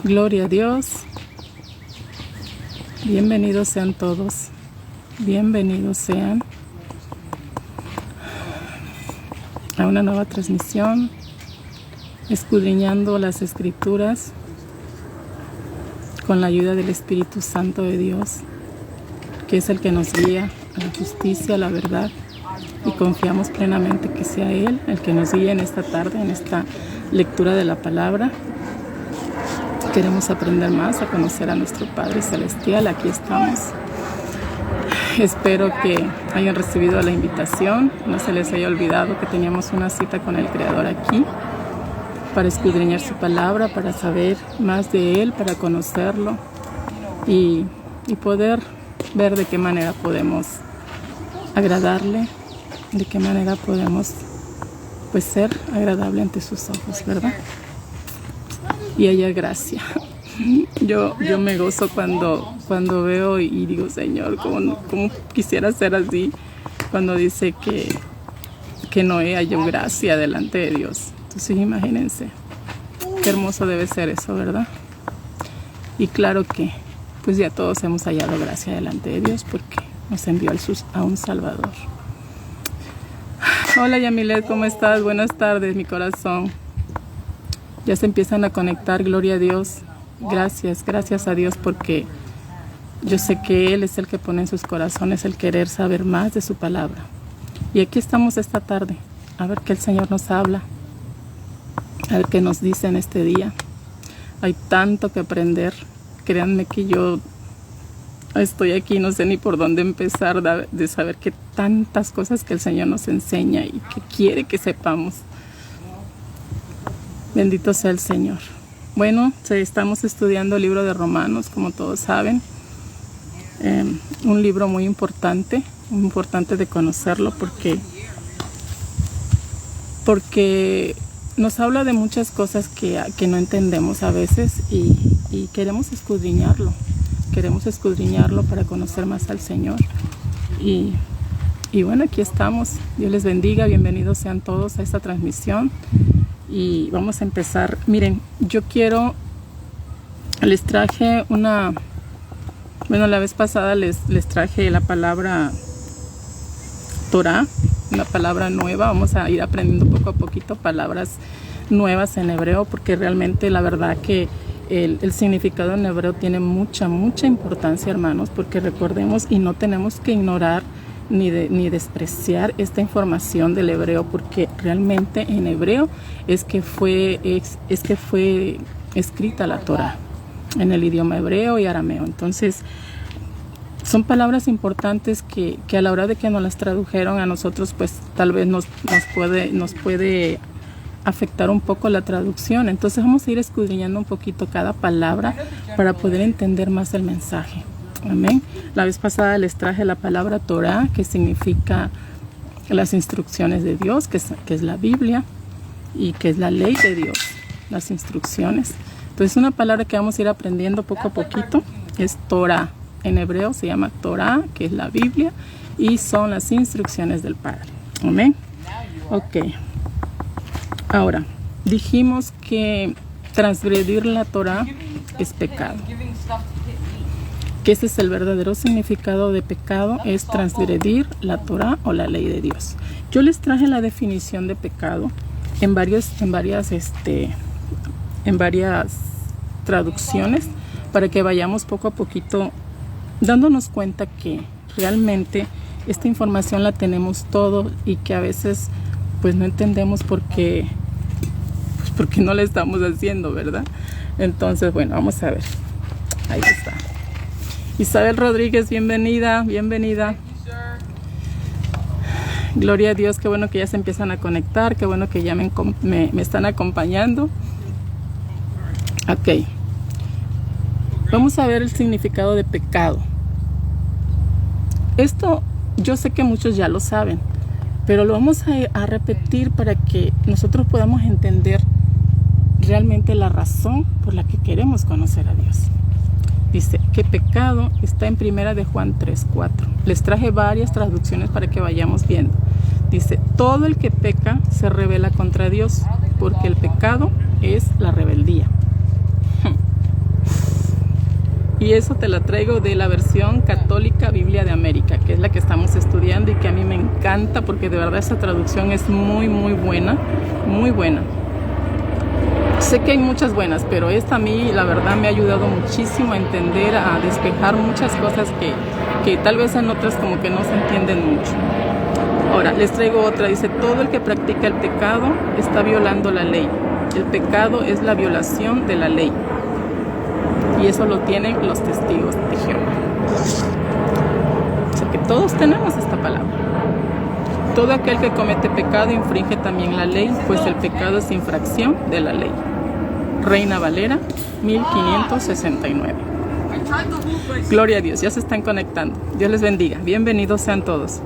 Gloria a Dios. Bienvenidos sean todos. Bienvenidos sean a una nueva transmisión, escudriñando las Escrituras con la ayuda del Espíritu Santo de Dios, que es el que nos guía a la justicia, a la verdad, y confiamos plenamente que sea Él el que nos guíe en esta tarde, en esta lectura de la palabra. Queremos aprender más a conocer a nuestro Padre Celestial. Aquí estamos. Espero que hayan recibido la invitación. No se les haya olvidado que teníamos una cita con el Creador aquí para escudriñar su palabra, para saber más de Él, para conocerlo y poder ver de qué manera podemos agradarle, de qué manera podemos ser agradable ante sus ojos, ¿verdad? Y haya gracia. Yo me gozo cuando veo y digo, Señor, ¿cómo quisiera ser así? Cuando dice que Noé halló gracia delante de Dios. Entonces imagínense, qué hermoso debe ser eso, ¿verdad? Y claro que pues ya todos hemos hallado gracia delante de Dios porque nos envió a un Salvador. Hola Yamilet, ¿cómo estás? Buenas tardes, mi corazón. Ya se empiezan a conectar, gloria a Dios. Gracias a Dios porque yo sé que Él es el que pone en sus corazones el querer saber más de su palabra. Y aquí estamos esta tarde, a ver qué el Señor nos habla, a ver qué nos dice en este día. Hay tanto que aprender, créanme que yo estoy aquí, no sé ni por dónde empezar de saber que tantas cosas que el Señor nos enseña y que quiere que sepamos. Bendito sea el Señor. Bueno, estamos estudiando el libro de Romanos, como todos saben. Un libro muy importante de conocerlo porque nos habla de muchas cosas que no entendemos a veces y queremos escudriñarlo. Queremos escudriñarlo para conocer más al Señor. Y bueno, aquí estamos. Dios les bendiga. Bienvenidos sean todos a esta transmisión. Y vamos a empezar. Miren, les traje la vez pasada les traje la palabra Torah, una palabra nueva. Vamos a ir aprendiendo poco a poquito palabras nuevas en hebreo, porque realmente la verdad que el significado en hebreo tiene mucha importancia, hermanos, porque recordemos y no tenemos que ignorar ni despreciar esta información del hebreo, porque realmente en hebreo es que fue escrita la Torah, en el idioma hebreo y arameo. Entonces son palabras importantes que a la hora de que nos las tradujeron a nosotros, pues tal vez nos puede afectar un poco la traducción. Entonces vamos a ir escudriñando un poquito cada palabra para poder entender más el mensaje. Amén. La vez pasada les traje la palabra Torah, que significa las instrucciones de Dios, que es la Biblia, y que es la ley de Dios, las instrucciones. Entonces una palabra que vamos a ir aprendiendo poco a poquito es Torah. En hebreo se llama Torah, que es la Biblia, y son las instrucciones del Padre. Amén. Ok. Ahora, dijimos que transgredir la Torah es pecado. Que ese es el verdadero significado de pecado, es transgredir la Torah o la ley de Dios. Yo les traje la definición de pecado en varias traducciones para que vayamos poco a poquito dándonos cuenta que realmente esta información la tenemos todo y que a veces pues no entendemos por qué no la estamos haciendo, ¿verdad? Entonces, bueno, vamos a ver. Ahí está. Isabel Rodríguez, bienvenida. Gloria a Dios, qué bueno que ya se empiezan a conectar, qué bueno que ya me están acompañando. Ok. Vamos a ver el significado de pecado. Esto yo sé que muchos ya lo saben, pero lo vamos a repetir para que nosotros podamos entender realmente la razón por la que queremos conocer a Dios. Dice que pecado está en Primera de Juan 3:4. Les traje varias traducciones para que vayamos viendo. Dice, todo el que peca se rebela contra Dios, porque el pecado es la rebeldía. Y eso te la traigo de la versión católica Biblia de América, que es la que estamos estudiando y que a mí me encanta porque de verdad esa traducción es muy, muy buena, muy buena. Sé que hay muchas buenas, pero esta a mí la verdad me ha ayudado muchísimo a entender, a despejar muchas cosas que tal vez en otras como que no se entienden mucho. Ahora, les traigo otra, dice, todo el que practica el pecado está violando la ley. El pecado es la violación de la ley. Y eso lo tienen los testigos de Jehová. O sea que todos tenemos esta palabra. Todo aquel que comete pecado infringe también la ley, pues el pecado es infracción de la ley. Reina Valera, 1569. Gloria a Dios, ya se están conectando. Dios les bendiga. Bienvenidos sean todos.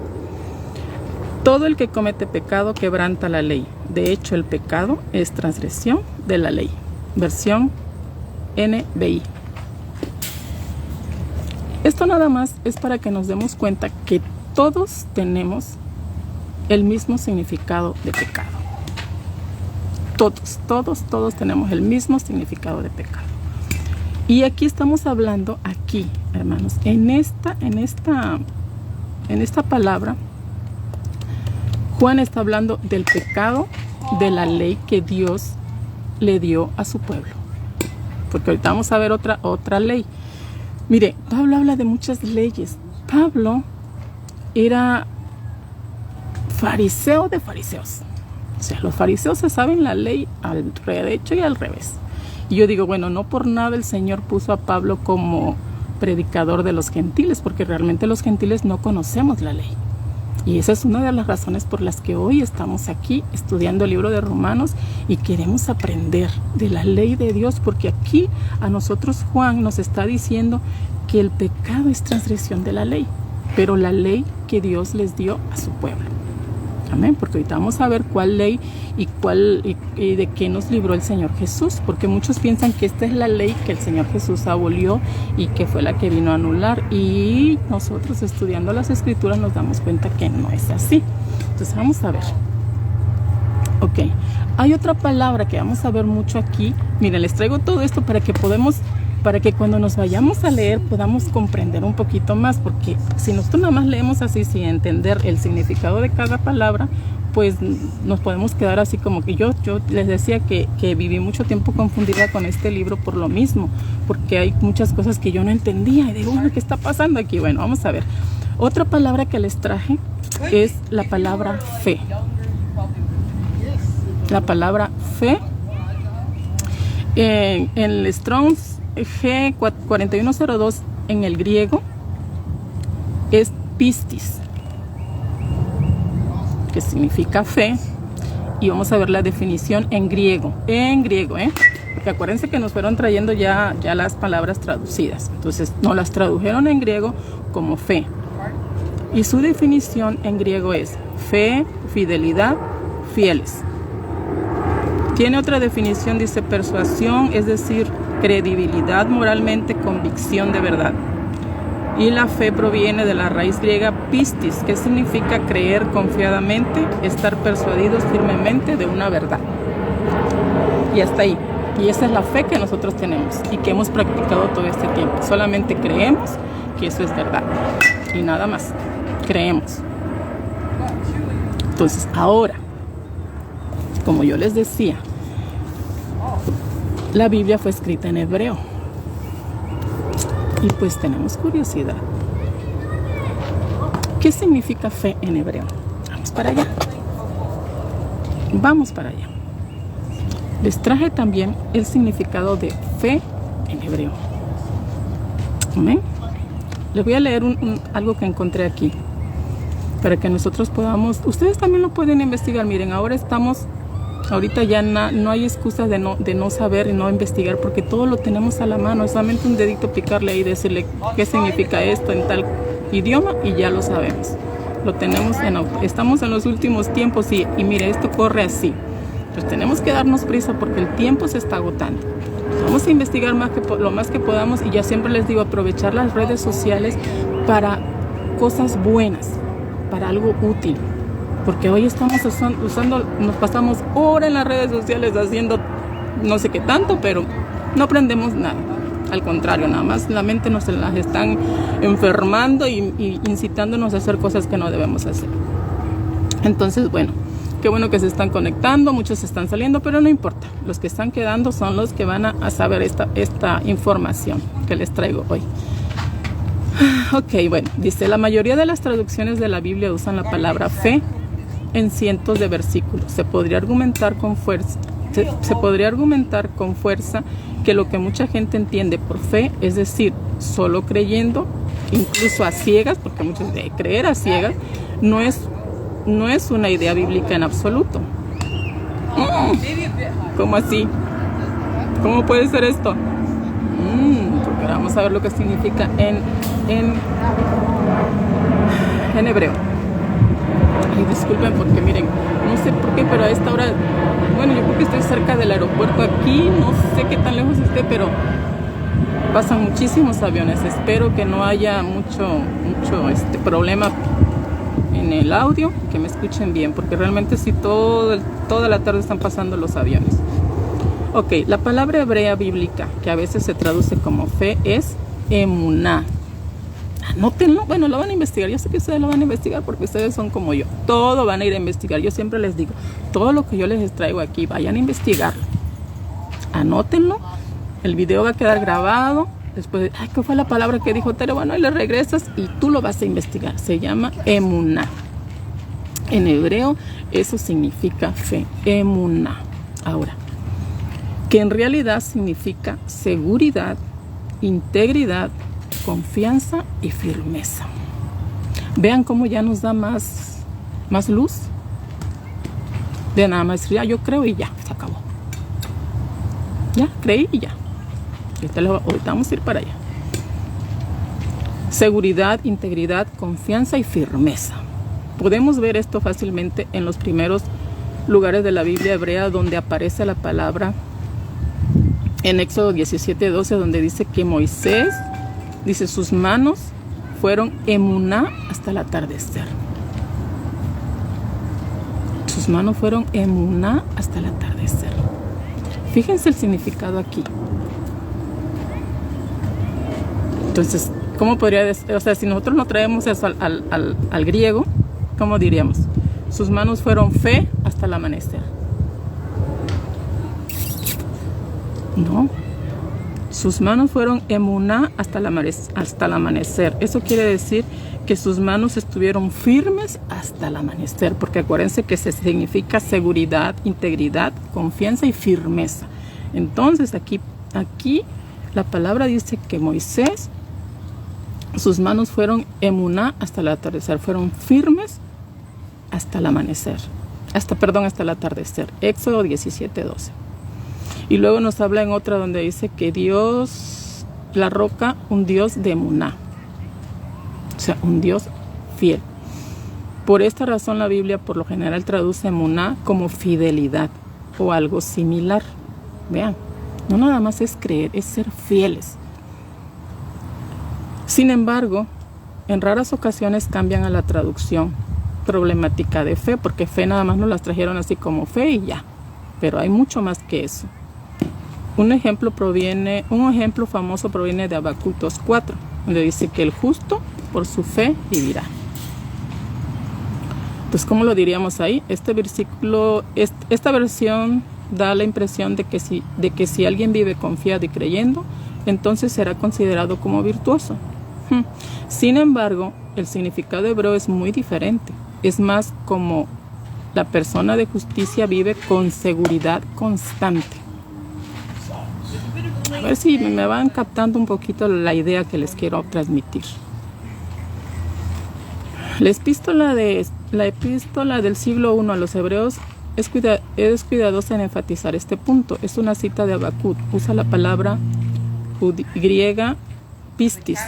Todo el que comete pecado quebranta la ley. De hecho, el pecado es transgresión de la ley. Versión NBI. Esto nada más es para que nos demos cuenta que todos tenemos el mismo significado de pecado. Todos tenemos el mismo significado de pecado. Y aquí estamos hablando, aquí, hermanos, en esta palabra, Juan está hablando del pecado de la ley que Dios le dio a su pueblo. Porque ahorita vamos a ver otra ley. Mire, Pablo habla de muchas leyes. Pablo era fariseo de fariseos. O sea, los fariseos se saben la ley al derecho y al revés. Y yo digo, bueno, no por nada el Señor puso a Pablo como predicador de los gentiles, porque realmente los gentiles no conocemos la ley. Y esa es una de las razones por las que hoy estamos aquí estudiando el libro de Romanos y queremos aprender de la ley de Dios, porque aquí a nosotros Juan nos está diciendo que el pecado es transgresión de la ley, pero la ley que Dios les dio a su pueblo. Amén, porque ahorita vamos a ver cuál ley y de qué nos libró el Señor Jesús, porque muchos piensan que esta es la ley que el Señor Jesús abolió y que fue la que vino a anular, y nosotros estudiando las Escrituras nos damos cuenta que no es así. Entonces vamos a ver. Ok, hay otra palabra que vamos a ver mucho aquí. Miren, les traigo todo esto para que cuando nos vayamos a leer podamos comprender un poquito más, porque si nosotros nada más leemos así sin entender el significado de cada palabra, pues nos podemos quedar así como que yo les decía que viví mucho tiempo confundida con este libro por lo mismo, porque hay muchas cosas que yo no entendía y digo, bueno, ¿qué está pasando aquí? Bueno, vamos a ver. Otra palabra que les traje es la palabra fe. La palabra fe en el Strong's G4102 en el griego es pistis, que significa fe, y vamos a ver la definición en griego, porque acuérdense que nos fueron trayendo ya las palabras traducidas, entonces nos las tradujeron en griego como fe, y su definición en griego es fe, fidelidad, fieles. Tiene otra definición, dice persuasión, es decir, credibilidad moralmente, convicción de verdad. Y la fe proviene de la raíz griega pistis, que significa creer confiadamente, estar persuadidos firmemente de una verdad. Y hasta ahí. Y esa es la fe que nosotros tenemos y que hemos practicado todo este tiempo. Solamente creemos que eso es verdad. Y nada más. Creemos. Entonces, ahora, como yo les decía, la Biblia fue escrita en hebreo. Y pues tenemos curiosidad. ¿Qué significa fe en hebreo? Vamos para allá. Vamos para allá. Les traje también el significado de fe en hebreo. Amén. Les voy a leer algo que encontré aquí, para que nosotros podamos, ustedes también lo pueden investigar. Miren, ahorita ya no hay excusas de no saber y no investigar, porque todo lo tenemos a la mano. Es solamente un dedito picarle ahí y decirle qué significa esto en tal idioma y ya lo sabemos. Lo tenemos estamos en los últimos tiempos y mire, esto corre así. Pues tenemos que darnos prisa porque el tiempo se está agotando. Vamos a investigar lo más que podamos, y ya siempre les digo, aprovechar las redes sociales para cosas buenas, para algo útil. Porque hoy estamos usando, nos pasamos horas en las redes sociales haciendo no sé qué tanto, pero no aprendemos nada. Al contrario, nada más la mente nos las están enfermando y incitándonos a hacer cosas que no debemos hacer. Entonces, bueno, qué bueno que se están conectando, muchos están saliendo, pero no importa. Los que están quedando son los que van a saber esta información que les traigo hoy. Ok, bueno, dice, la mayoría de las traducciones de la Biblia usan la palabra fe en cientos de versículos. Se podría argumentar con fuerza que lo que mucha gente entiende por fe, es decir, solo creyendo, incluso a ciegas, porque muchos de creer a ciegas, no es una idea bíblica en absoluto. ¿Cómo así? ¿Cómo puede ser esto? Porque vamos a ver lo que significa en hebreo. Y disculpen porque miren, no sé por qué, pero a esta hora, bueno, yo creo que estoy cerca del aeropuerto aquí, no sé qué tan lejos esté, pero pasan muchísimos aviones. Espero que no haya mucho problema en el audio, que me escuchen bien, porque realmente sí, toda la tarde están pasando los aviones. Ok, la palabra hebrea bíblica, que a veces se traduce como fe, es emuná. Anótenlo, bueno, lo van a investigar, yo sé que ustedes lo van a investigar porque ustedes son como yo, todo van a ir a investigar. Yo siempre les digo, todo lo que yo les traigo aquí, vayan a investigarlo, anótenlo, el video va a quedar grabado. Después, ¿qué fue la palabra que dijo Tere? Bueno, y le regresas y tú lo vas a investigar. Se llama emuná. En hebreo eso significa fe, emuná. Ahora, que en realidad significa seguridad, integridad, confianza y firmeza. Vean cómo ya nos da más luz. De nada más, ya yo creo y ya, se acabó. Ya, creí y ya. Ahorita vamos a ir para allá. Seguridad, integridad, confianza y firmeza. Podemos ver esto fácilmente en los primeros lugares de la Biblia hebrea donde aparece la palabra en Éxodo 17:12, donde dice que Moisés, dice, sus manos fueron emuná hasta el atardecer. Sus manos fueron emuná hasta el atardecer. Fíjense el significado aquí. Entonces, ¿cómo podría decir? O sea, si nosotros no traemos eso al griego, ¿cómo diríamos? Sus manos fueron fe hasta el amanecer. No. Sus manos fueron emuná hasta el amanecer. Eso quiere decir que sus manos estuvieron firmes hasta el amanecer, porque acuérdense que se significa seguridad, integridad, confianza y firmeza. Entonces, aquí la palabra dice que Moisés, sus manos fueron emuná hasta el atardecer, fueron firmes hasta el amanecer, hasta el atardecer. Éxodo 17:12. Y luego nos habla en otra donde dice que Dios, la roca, un Dios de emuná, o sea, un Dios fiel. Por esta razón la Biblia por lo general traduce emuná como fidelidad o algo similar. Vean, no nada más es creer, es ser fieles. Sin embargo, en raras ocasiones cambian a la traducción problemática de fe, porque fe nada más nos las trajeron así como fe y ya. Pero hay mucho más que eso. Un ejemplo famoso proviene de Habacuc 2:4, donde dice que el justo por su fe vivirá. Entonces, ¿cómo lo diríamos ahí? Este versículo, esta versión da la impresión de que si alguien vive confiado y creyendo, entonces será considerado como virtuoso. Sin embargo, el significado hebreo es muy diferente. Es más como la persona de justicia vive con seguridad constante. A ver si me van captando un poquito la idea que les quiero transmitir. La epístola del siglo I a los hebreos es cuidadosa en enfatizar este punto. Es una cita de Habacuc. Usa la palabra griega pistis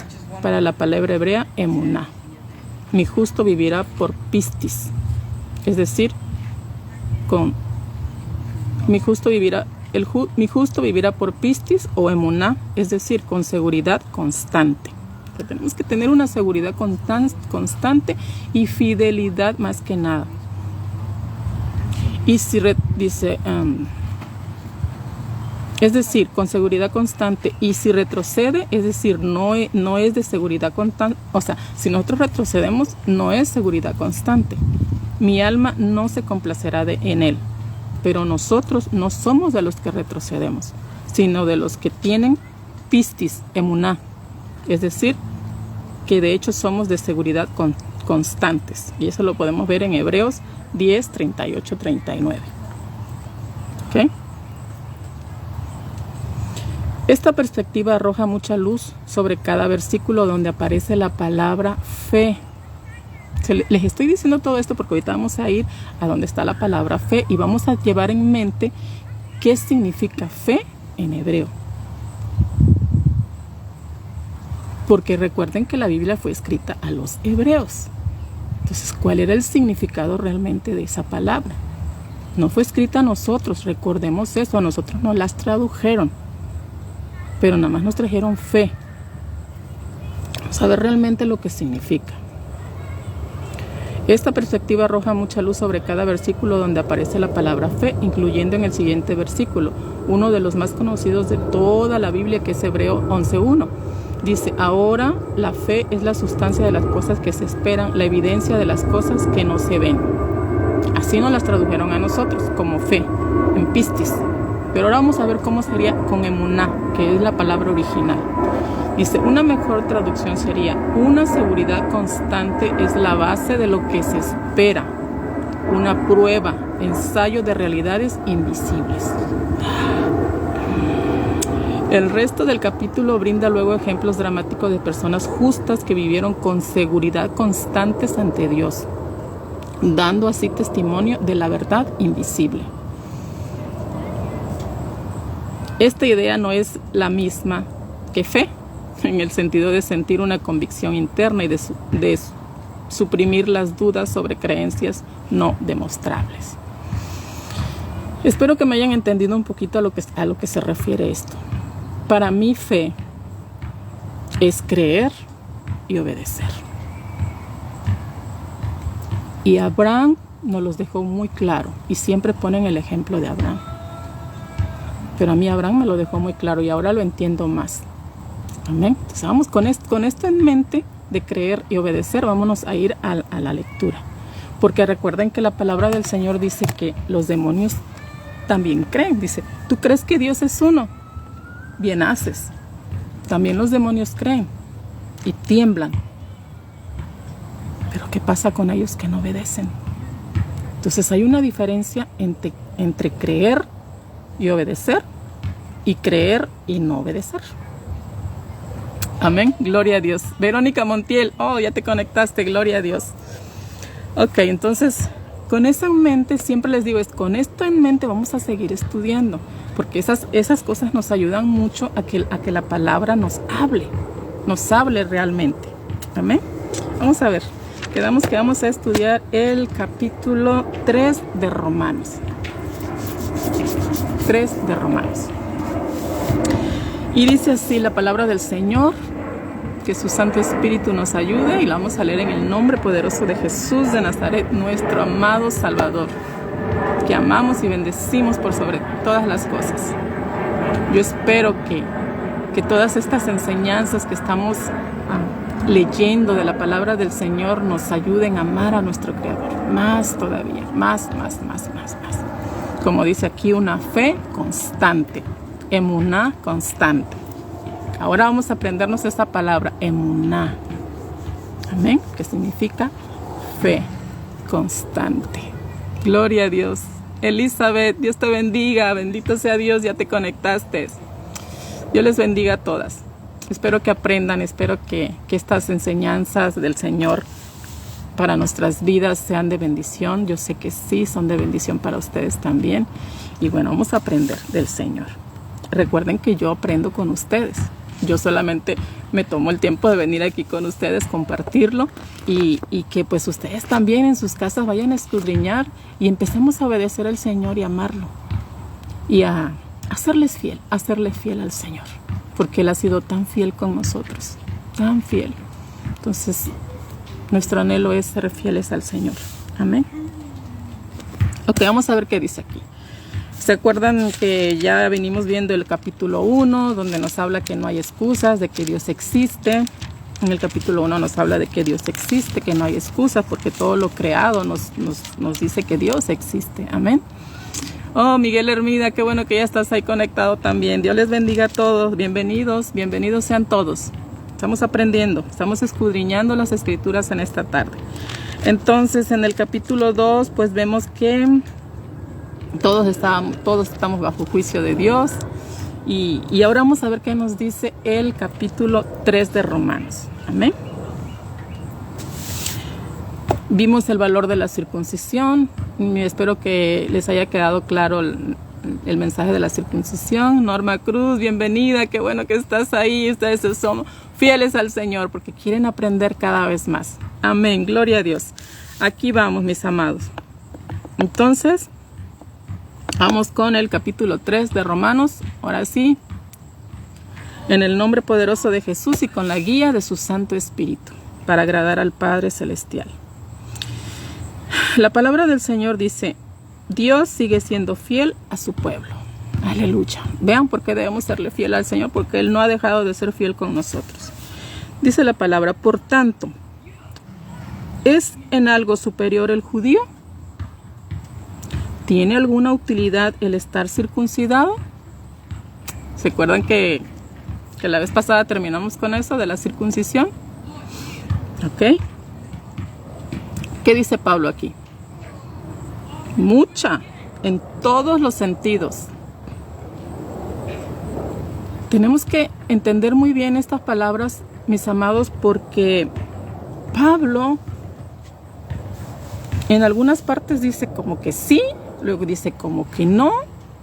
para la palabra hebrea emuná. Mi justo vivirá por pistis, es decir, mi justo vivirá por pistis o emuná, es decir, con seguridad constante. Que tenemos que tener una seguridad constante y fidelidad más que nada. Y si dice, Es decir, con seguridad constante. Y si retrocede, es decir, no es de seguridad constante. O sea, si nosotros retrocedemos, no es seguridad constante. Mi alma no se complacerá en él. Pero nosotros no somos de los que retrocedemos, sino de los que tienen pistis, emuná. Es decir, que de hecho somos de seguridad constantes. Y eso lo podemos ver en Hebreos 10, 38, 39. ¿Ok? Esta perspectiva arroja mucha luz sobre cada versículo donde aparece la palabra fe. Les estoy diciendo todo esto porque ahorita vamos a ir a donde está la palabra fe y vamos a llevar en mente qué significa fe en hebreo. Porque recuerden que la Biblia fue escrita a los hebreos. Entonces, ¿cuál era el significado realmente de esa palabra? No fue escrita a nosotros, recordemos eso, a nosotros nos las tradujeron. Pero nada más nos trajeron fe. Vamos a ver realmente lo que significa. Esta perspectiva arroja mucha luz sobre cada versículo donde aparece la palabra fe, incluyendo en el siguiente versículo, uno de los más conocidos de toda la Biblia, que es Hebreo 11:1. Dice, ahora la fe es la sustancia de las cosas que se esperan, la evidencia de las cosas que no se ven. Así nos las tradujeron a nosotros, como fe, en pistis. Pero ahora vamos a ver cómo sería con emuná, que es la palabra original. Dice, una mejor traducción sería, una seguridad constante es la base de lo que se espera. Una prueba, ensayo de realidades invisibles. El resto del capítulo brinda luego ejemplos dramáticos de personas justas que vivieron con seguridad constantes ante Dios, dando así testimonio de la verdad invisible. Esta idea no es la misma que fe, en el sentido de sentir una convicción interna y de suprimir las dudas sobre creencias no demostrables. Espero que me hayan entendido un poquito a lo que se refiere esto. Para mí, fe es creer y obedecer. Y Abraham nos los dejó muy claro, y siempre ponen el ejemplo de Abraham. Pero a mí Abraham me lo dejó muy claro y ahora lo entiendo más. Amén. Entonces vamos con esto en mente de creer y obedecer, vámonos a ir a la lectura. Porque recuerden que la palabra del Señor dice que los demonios también creen. Dice, ¿tú crees que Dios es uno? Bien haces. También los demonios creen y tiemblan. Pero ¿qué pasa con ellos que no obedecen? Entonces hay una diferencia entre creer y obedecer y creer y no obedecer. Amén, gloria a Dios. Verónica Montiel, oh, ya te conectaste, gloria a Dios. Ok, entonces, con eso en mente, siempre les digo, con esto en mente vamos a seguir estudiando, porque esas cosas nos ayudan mucho a que la palabra nos hable realmente. Amén. Vamos a ver, quedamos que vamos a estudiar el capítulo 3 de Romanos. 3 de Romanos. Y dice así la palabra del Señor, que su Santo Espíritu nos ayude, y la vamos a leer en el nombre poderoso de Jesús de Nazaret, nuestro amado Salvador, que amamos y bendecimos por sobre todas las cosas. Yo espero que todas estas enseñanzas que estamos leyendo de la palabra del Señor nos ayuden a amar a nuestro Creador, más todavía, más. Como dice aquí, una fe constante, emuná constante. Ahora vamos a aprendernos esta palabra, emuná. Amén, que significa fe constante. Gloria a Dios. Elizabeth, Dios te bendiga, bendito sea Dios, ya te conectaste. Dios les bendiga a todas. Espero que aprendan, espero que estas enseñanzas del Señor para nuestras vidas sean de bendición. Yo sé que sí, son de bendición para ustedes también. Y bueno, vamos a aprender del Señor. Recuerden que yo aprendo con ustedes. Yo solamente me tomo el tiempo de venir aquí con ustedes, compartirlo y que pues ustedes también en sus casas vayan a escudriñar y empecemos a obedecer al Señor y amarlo. Y a serle fiel al Señor. Porque Él ha sido tan fiel con nosotros, tan fiel. Entonces, nuestro anhelo es ser fieles al Señor. Amén. Ok, vamos a ver qué dice aquí. ¿Se acuerdan que ya venimos viendo el capítulo 1, donde nos habla que no hay excusas, de que Dios existe? En el capítulo 1 nos habla de que Dios existe, que no hay excusas, porque todo lo creado nos dice que Dios existe. Amén. Oh, Miguel Hermida, qué bueno que ya estás ahí conectado también. Dios les bendiga a todos. Bienvenidos, bienvenidos sean todos. Estamos aprendiendo, estamos escudriñando las escrituras en esta tarde. Entonces, en el capítulo 2, pues vemos que todos estamos bajo juicio de Dios. Y ahora vamos a ver qué nos dice el capítulo 3 de Romanos. Amén. Vimos el valor de la circuncisión. Espero que les haya quedado claro el mensaje de la circuncisión. Norma Cruz, bienvenida. Qué bueno que estás ahí. Ustedes somos fieles al Señor porque quieren aprender cada vez más. Amén. Gloria a Dios. Aquí vamos, mis amados. Entonces, vamos con el capítulo 3 de Romanos. Ahora sí, en el nombre poderoso de Jesús y con la guía de su Santo Espíritu, para agradar al Padre Celestial. La palabra del Señor dice: Dios sigue siendo fiel a su pueblo. Aleluya. Vean por qué debemos serle fiel al Señor, porque Él no ha dejado de ser fiel con nosotros. Dice la palabra: por tanto, ¿es en algo superior el judío? ¿Tiene alguna utilidad el estar circuncidado? ¿Se acuerdan que la vez pasada terminamos con eso de la circuncisión? ¿Ok? ¿Qué dice Pablo aquí? Mucha, en todos los sentidos. Tenemos que entender muy bien estas palabras, mis amados, porque Pablo en algunas partes dice como que sí, luego dice como que no.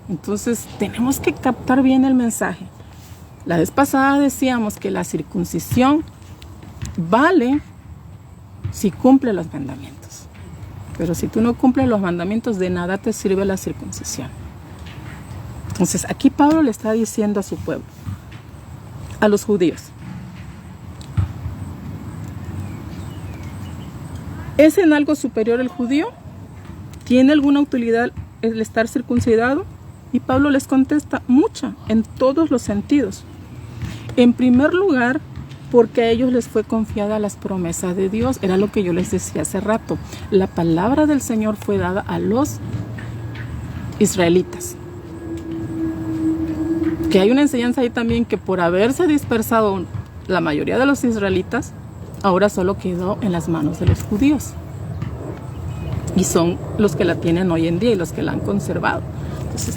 Entonces tenemos que captar bien el mensaje. La vez pasada decíamos que la circuncisión vale si cumple los mandamientos. Pero si tú no cumples los mandamientos, de nada te sirve la circuncisión. Entonces aquí Pablo le está diciendo a su pueblo, a los judíos: ¿es en algo superior el judío? ¿Tiene alguna utilidad el estar circuncidado? Y Pablo les contesta: mucha, en todos los sentidos. En primer lugar, porque a ellos les fue confiada las promesas de Dios. Era lo que yo les decía hace rato. La palabra del Señor fue dada a los israelitas. Que hay una enseñanza ahí también, que por haberse dispersado la mayoría de los israelitas, ahora solo quedó en las manos de los judíos. Y son los que la tienen hoy en día y los que la han conservado. Entonces,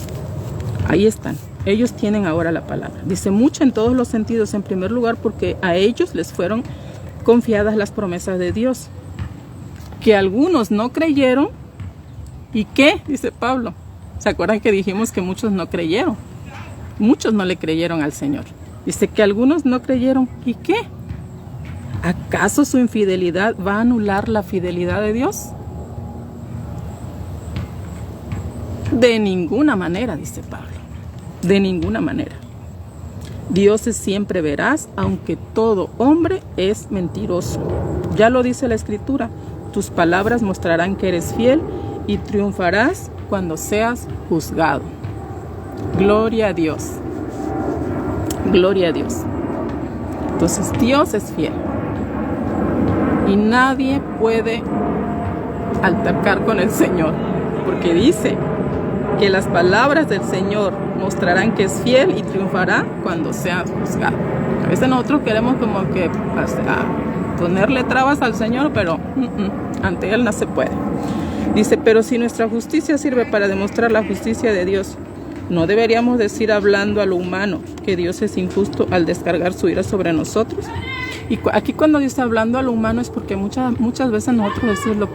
ahí están. Ellos tienen ahora la palabra. Dice: mucho en todos los sentidos. En primer lugar, porque a ellos les fueron confiadas las promesas de Dios. Que algunos no creyeron. ¿Y qué? Dice Pablo. ¿Se acuerdan que dijimos que muchos no creyeron? Muchos no le creyeron al Señor. Dice que algunos no creyeron. ¿Y qué? ¿Acaso su infidelidad va a anular la fidelidad de Dios? De ninguna manera, dice Pablo. De ninguna manera. Dios es siempre veraz, aunque todo hombre es mentiroso. Ya lo dice la Escritura: tus palabras mostrarán que eres fiel y triunfarás cuando seas juzgado. Gloria a Dios. Gloria a Dios. Entonces Dios es fiel. Y nadie puede altercar con el Señor, porque dice que las palabras del Señor mostrarán que es fiel y triunfará cuando sea juzgado. A veces nosotros queremos como que ponerle trabas al Señor, pero ante Él no se puede. Dice: pero si nuestra justicia sirve para demostrar la justicia de Dios, ¿no deberíamos decir, hablando a lo humano, que Dios es injusto al descargar su ira sobre nosotros? Y aquí cuando dice hablando a lo humano es porque muchas veces nosotros decimos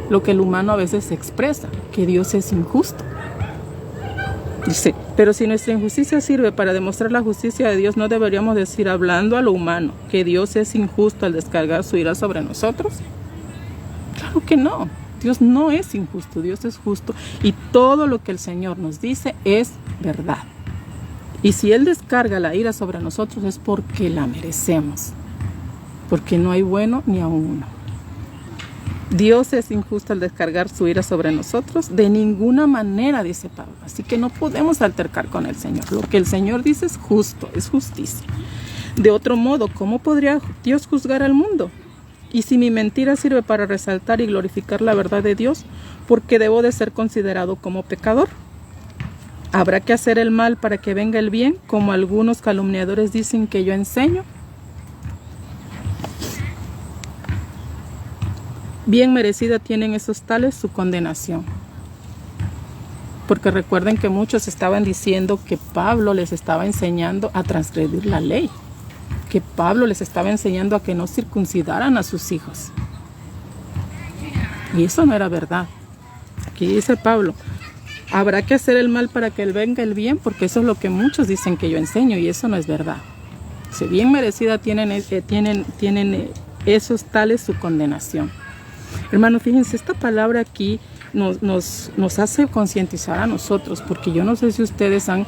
lo que el humano a veces expresa, que Dios es injusto. Dice: pero si nuestra injusticia sirve para demostrar la justicia de Dios, ¿no deberíamos decir, hablando a lo humano, que Dios es injusto al descargar su ira sobre nosotros? Claro que no. Dios no es injusto, Dios es justo. Y todo lo que el Señor nos dice es verdad. Y si Él descarga la ira sobre nosotros es porque la merecemos. Porque no hay bueno ni aun uno. Dios es injusto al descargar su ira sobre nosotros. De ninguna manera, dice Pablo. Así que no podemos altercar con el Señor. Lo que el Señor dice es justo, es justicia. De otro modo, ¿cómo podría Dios juzgar al mundo? Y si mi mentira sirve para resaltar y glorificar la verdad de Dios, ¿por qué debo de ser considerado como pecador? ¿Habrá que hacer el mal para que venga el bien, como algunos calumniadores dicen que yo enseño? Bien merecida tienen esos tales su condenación. Porque recuerden que muchos estaban diciendo que Pablo les estaba enseñando a transgredir la ley. Que Pablo les estaba enseñando a que no circuncidaran a sus hijos. Y eso no era verdad. Aquí dice Pablo, habrá que hacer el mal para que venga el bien, porque eso es lo que muchos dicen que yo enseño, y eso no es verdad. Si bien merecida tienen esos tales su condenación. Hermanos, fíjense, esta palabra aquí nos hace concientizar a nosotros, porque yo no sé si ustedes han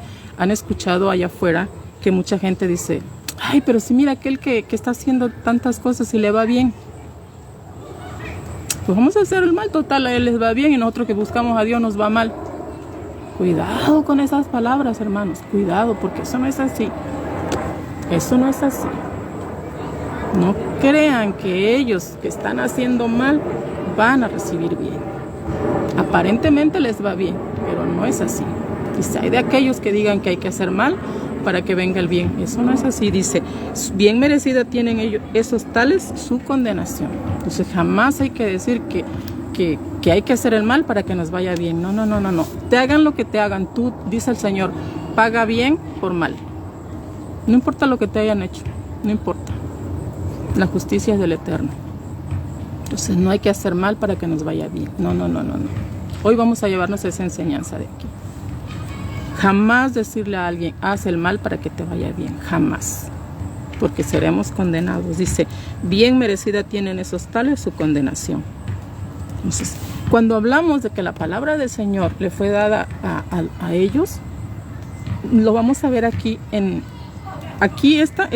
escuchado allá afuera que mucha gente dice, ay, pero si mira aquel que está haciendo tantas cosas y le va bien. Pues vamos a hacer el mal, total, a él les va bien y nosotros que buscamos a Dios nos va mal. Cuidado con esas palabras, hermanos, cuidado, porque eso no es así. Eso no es así. No crean que ellos que están haciendo mal van a recibir bien. Aparentemente les va bien, pero no es así. Quizá hay de aquellos que digan que hay que hacer mal para que venga el bien. Eso no es así. Dice, bien merecida tienen ellos, esos tales, su condenación. Entonces jamás hay que decir que hay que hacer el mal para que nos vaya bien. No. Te hagan lo que te hagan. Tú, dice el Señor, paga bien por mal. No importa lo que te hayan hecho. No importa. La justicia es del Eterno. Entonces no hay que hacer mal para que nos vaya bien. No. Hoy vamos a llevarnos esa enseñanza de aquí. Jamás decirle a alguien, haz el mal para que te vaya bien. Jamás. Porque seremos condenados. Dice, bien merecida tienen esos tales su condenación. Entonces, cuando hablamos de que la palabra del Señor le fue dada a ellos, lo vamos a ver aquí Aquí esta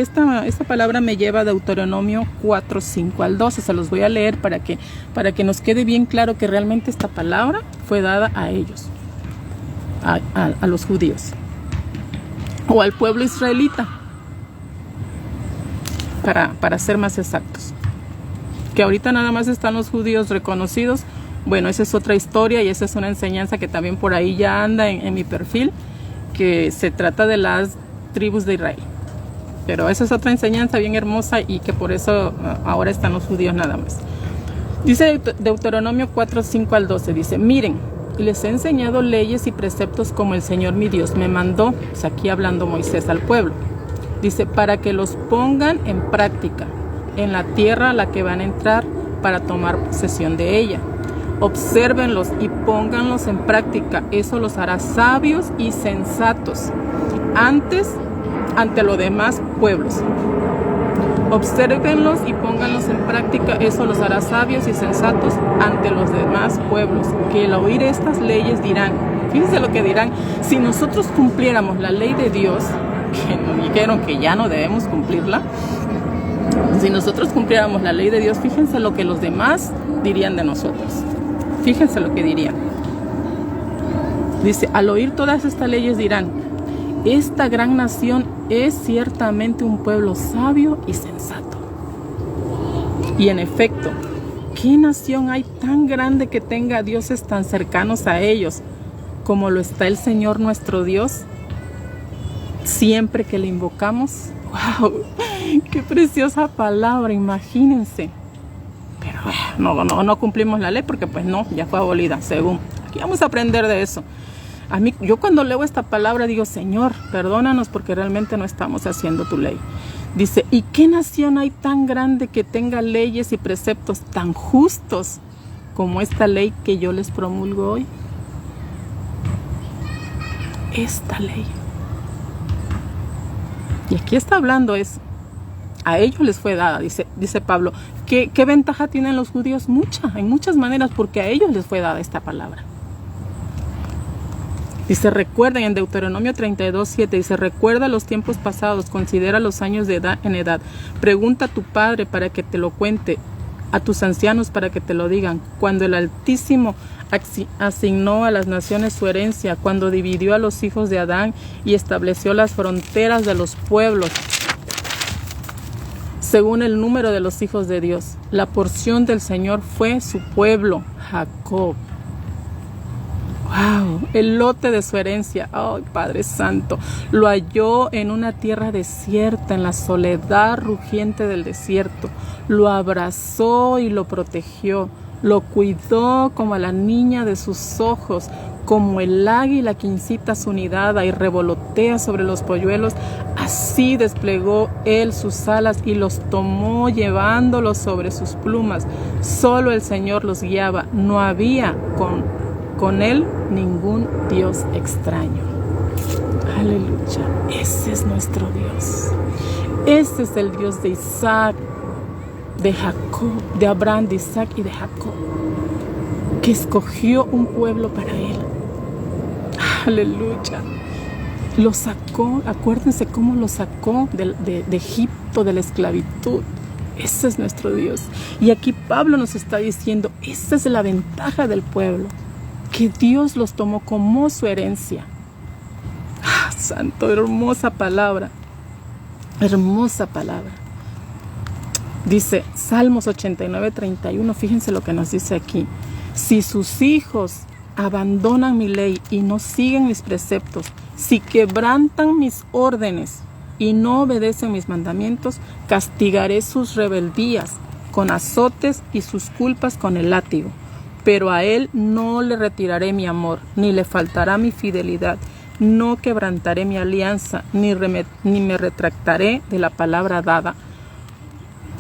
palabra me lleva a Deuteronomio 4, 5 al 12. Se los voy a leer para que nos quede bien claro que realmente esta palabra fue dada a ellos, a los judíos, o al pueblo israelita, para ser más exactos. Que ahorita nada más están los judíos reconocidos. Bueno, esa es otra historia y esa es una enseñanza que también por ahí ya anda en mi perfil, que se trata de las tribus de Israel. Pero esa es otra enseñanza bien hermosa y que por eso ahora están los judíos nada más. Dice Deuteronomio 4, 5 al 12, dice, miren, les he enseñado leyes y preceptos como el Señor mi Dios me mandó. O sea, aquí hablando Moisés al pueblo. Dice, para que los pongan en práctica en la tierra a la que van a entrar para tomar posesión de ella. Obsérvenlos y pónganlos en práctica. Eso los hará sabios y sensatos ante los demás pueblos. Obsérvenlos y pónganlos en práctica. Eso los hará sabios y sensatos ante los demás pueblos, que al oír estas leyes dirán, fíjense lo que dirán, si nosotros cumpliéramos la ley de Dios, que nos dijeron que ya no debemos cumplirla, si nosotros cumpliéramos la ley de Dios, fíjense lo que los demás dirían de nosotros. Fíjense lo que dirían. Dice, al oír todas estas leyes dirán, esta gran nación es ciertamente un pueblo sabio y sensato. Y en efecto, ¿qué nación hay tan grande que tenga dioses tan cercanos a ellos como lo está el Señor nuestro Dios? Siempre que le invocamos, ¡wow! ¡Qué preciosa palabra! Imagínense. Pero no cumplimos la ley porque pues no, ya fue abolida, según. Aquí vamos a aprender de eso. A mí, yo cuando leo esta palabra digo, Señor, perdónanos porque realmente no estamos haciendo tu ley. Dice, ¿y qué nación hay tan grande que tenga leyes y preceptos tan justos como esta ley que yo les promulgo hoy? Esta ley. Y aquí está hablando eso. A ellos les fue dada, dice Pablo. ¿Qué ventaja tienen los judíos? Mucha, en muchas maneras, porque a ellos les fue dada esta palabra. Dice, recuerden en Deuteronomio 32, 7, dice, recuerda los tiempos pasados, considera los años de edad en edad, pregunta a tu padre para que te lo cuente, a tus ancianos para que te lo digan. Cuando el Altísimo asignó a las naciones su herencia, cuando dividió a los hijos de Adán y estableció las fronteras de los pueblos, según el número de los hijos de Dios. La porción del Señor fue su pueblo, Jacob. ¡Wow! El lote de su herencia. ¡Ay, Padre Santo! Lo halló en una tierra desierta, en la soledad rugiente del desierto. Lo abrazó y lo protegió. Lo cuidó como a la niña de sus ojos, como el águila que incita su nidada y revolotea sobre los polluelos. Así desplegó él sus alas y los tomó llevándolos sobre sus plumas. Solo el Señor los guiaba. No había con él ningún Dios extraño. Aleluya. Ese es nuestro Dios. Ese es el Dios de Isaac, de Jacob, de Abraham, de Isaac y de Jacob, que escogió un pueblo para él. Aleluya. Lo sacó, acuérdense cómo lo sacó de Egipto, de la esclavitud. Ese es nuestro Dios. Y aquí Pablo nos está diciendo, esa es la ventaja del pueblo, que Dios los tomó como su herencia. Santo, hermosa palabra. Hermosa palabra. Dice Salmos 89:31, fíjense lo que nos dice aquí. Si sus hijos abandonan mi ley y no siguen mis preceptos, si quebrantan mis órdenes y no obedecen mis mandamientos, castigaré sus rebeldías con azotes y sus culpas con el látigo. Pero a él no le retiraré mi amor, ni le faltará mi fidelidad. No quebrantaré mi alianza, ni me retractaré de la palabra dada.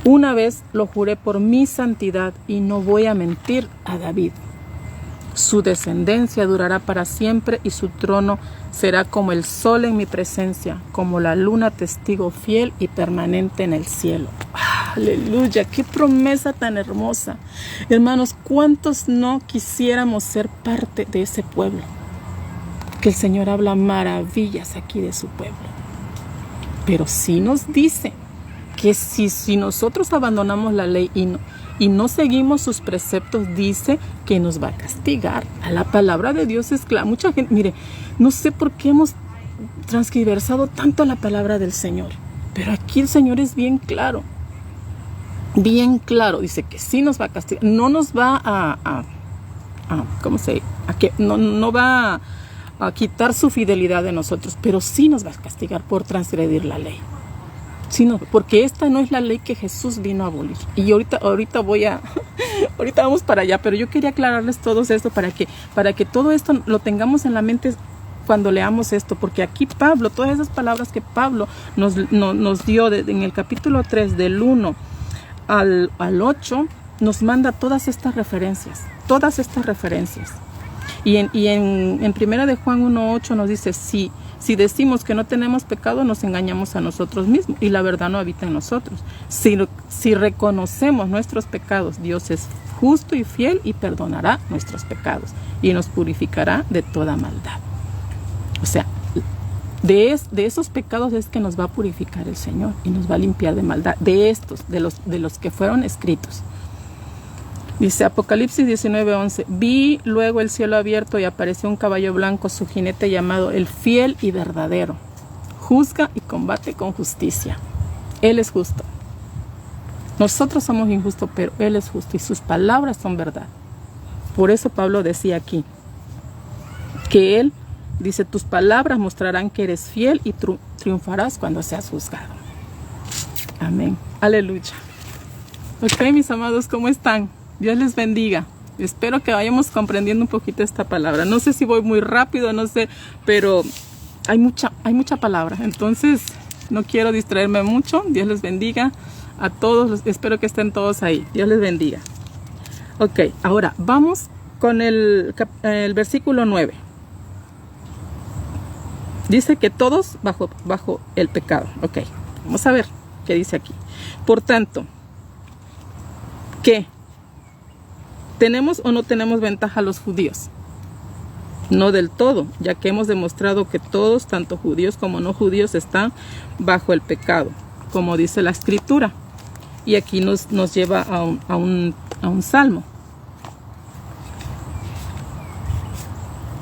Una vez lo juré por mi santidad y no voy a mentir a David. Su descendencia durará para siempre y su trono será como el sol en mi presencia, como la luna testigo fiel y permanente en el cielo. Aleluya, qué promesa tan hermosa. Hermanos, ¿cuántos no quisiéramos ser parte de ese pueblo? Que el Señor habla maravillas aquí de su pueblo. Pero sí nos dice que si nosotros abandonamos la ley y no seguimos sus preceptos, dice que nos va a castigar. A la palabra de Dios es clara. Mucha gente, mire, no sé por qué hemos transgiversado tanto la palabra del Señor, pero aquí el Señor es bien claro. Bien claro, dice que sí nos va a castigar, no nos va no va a quitar su fidelidad de nosotros, pero sí nos va a castigar por transgredir la ley. Sí, no, porque esta no es la ley que Jesús vino a abolir. Y ahorita vamos para allá, pero yo quería aclararles todo esto para que todo esto lo tengamos en la mente cuando leamos esto, porque aquí Pablo, todas esas palabras que Pablo nos dio en el capítulo 3 del 1 al 8, nos manda todas estas referencias. Y en primera de Juan 1:8 nos dice, si decimos que no tenemos pecado, nos engañamos a nosotros mismos y la verdad no habita en nosotros. Si reconocemos nuestros pecados, Dios es justo y fiel y perdonará nuestros pecados y nos purificará de toda maldad. O sea, de esos pecados es que nos va a purificar el Señor y nos va a limpiar de maldad, de los que fueron escritos. Dice Apocalipsis 19:11, vi luego el cielo abierto y apareció un caballo blanco, su jinete llamado el fiel y verdadero. Juzga y combate con justicia. Él es justo. Nosotros somos injustos, pero Él es justo y sus palabras son verdad. Por eso Pablo decía aquí que Él dice, tus palabras mostrarán que eres fiel y triunfarás cuando seas juzgado. Amén. Aleluya. Ok, mis amados, ¿cómo están? Dios les bendiga. Espero que vayamos comprendiendo un poquito esta palabra. No sé si voy muy rápido, no sé, pero hay mucha palabra. Entonces, no quiero distraerme mucho. Dios les bendiga a todos. Espero que estén todos ahí. Dios les bendiga. Ok, ahora vamos con el versículo 9. Dice que todos bajo el pecado. Ok, vamos a ver qué dice aquí. Por tanto, ¿qué? ¿Tenemos o no tenemos ventaja los judíos? No del todo, ya que hemos demostrado que todos, tanto judíos como no judíos, están bajo el pecado, como dice la Escritura. Y aquí nos lleva a un salmo.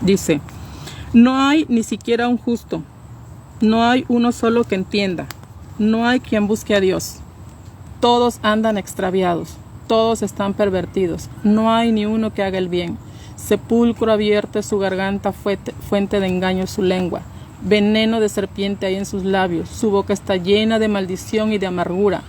Dice, no hay ni siquiera un justo, no hay uno solo que entienda, no hay quien busque a Dios. Todos andan extraviados, todos están pervertidos, no hay ni uno que haga el bien. Sepulcro abierto es su garganta, fuente de engaño es su lengua. Veneno de serpiente hay en sus labios, su boca está llena de maldición y de amargura.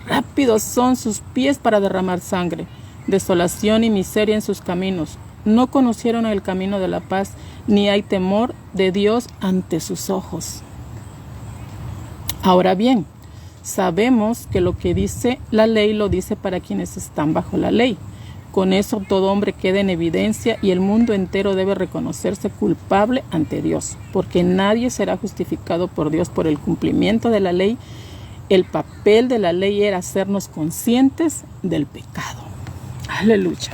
Rápidos son sus pies para derramar sangre, desolación y miseria en sus caminos. No conocieron el camino de la paz, ni hay temor de Dios ante sus ojos. Ahora bien, sabemos que lo que dice la ley lo dice para quienes están bajo la ley. Con eso todo hombre queda en evidencia y el mundo entero debe reconocerse culpable ante Dios, porque nadie será justificado por Dios por el cumplimiento de la ley. El papel de la ley era hacernos conscientes del pecado. Aleluya.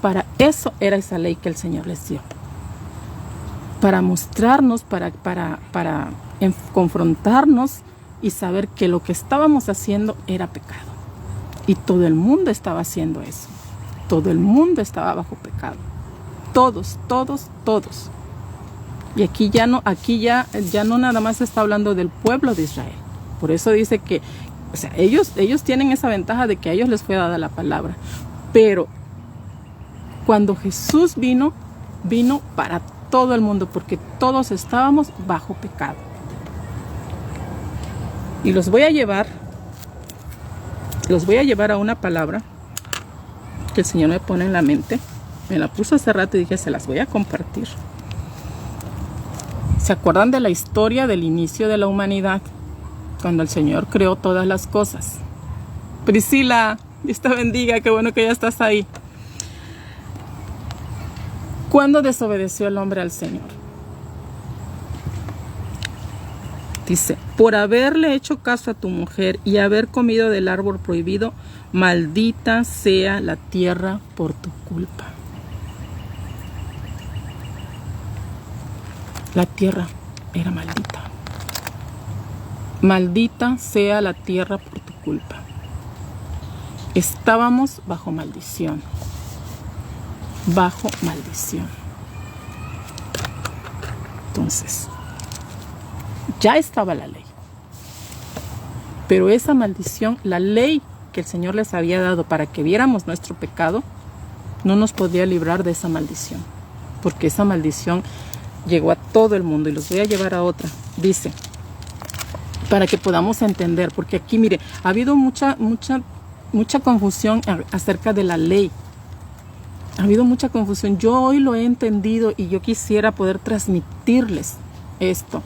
Para eso era esa ley que el Señor les dio. Para mostrarnos, para confrontarnos y saber que lo que estábamos haciendo era pecado. Y todo el mundo estaba haciendo eso. Todo el mundo estaba bajo pecado. Todos. Y aquí ya no nada más está hablando del pueblo de Israel. Por eso dice que, o sea, ellos tienen esa ventaja de que a ellos les fue dada la palabra. Pero cuando Jesús vino para todo el mundo, porque todos estábamos bajo pecado. Y los voy a llevar a una palabra que el Señor me pone en la mente. Me la puso hace rato y dije, se las voy a compartir. ¿Se acuerdan de la historia del inicio de la humanidad? Cuando el Señor creó todas las cosas. Priscila, Dios te bendiga, qué bueno que ya estás ahí. ¿Cuándo desobedeció el hombre al Señor? Dice, por haberle hecho caso a tu mujer y haber comido del árbol prohibido, maldita sea la tierra por tu culpa. La tierra era maldita. Maldita sea la tierra por tu culpa. Estábamos bajo maldición. Bajo maldición. Entonces, ya estaba la ley. Pero esa maldición, la ley que el Señor les había dado para que viéramos nuestro pecado, no nos podía librar de esa maldición. Porque esa maldición llegó a todo el mundo. Y los voy a llevar a otra. Dice, para que podamos entender, porque aquí, mire, ha habido mucha confusión acerca de la ley. Ha habido mucha confusión. Yo hoy lo he entendido y yo quisiera poder transmitirles esto.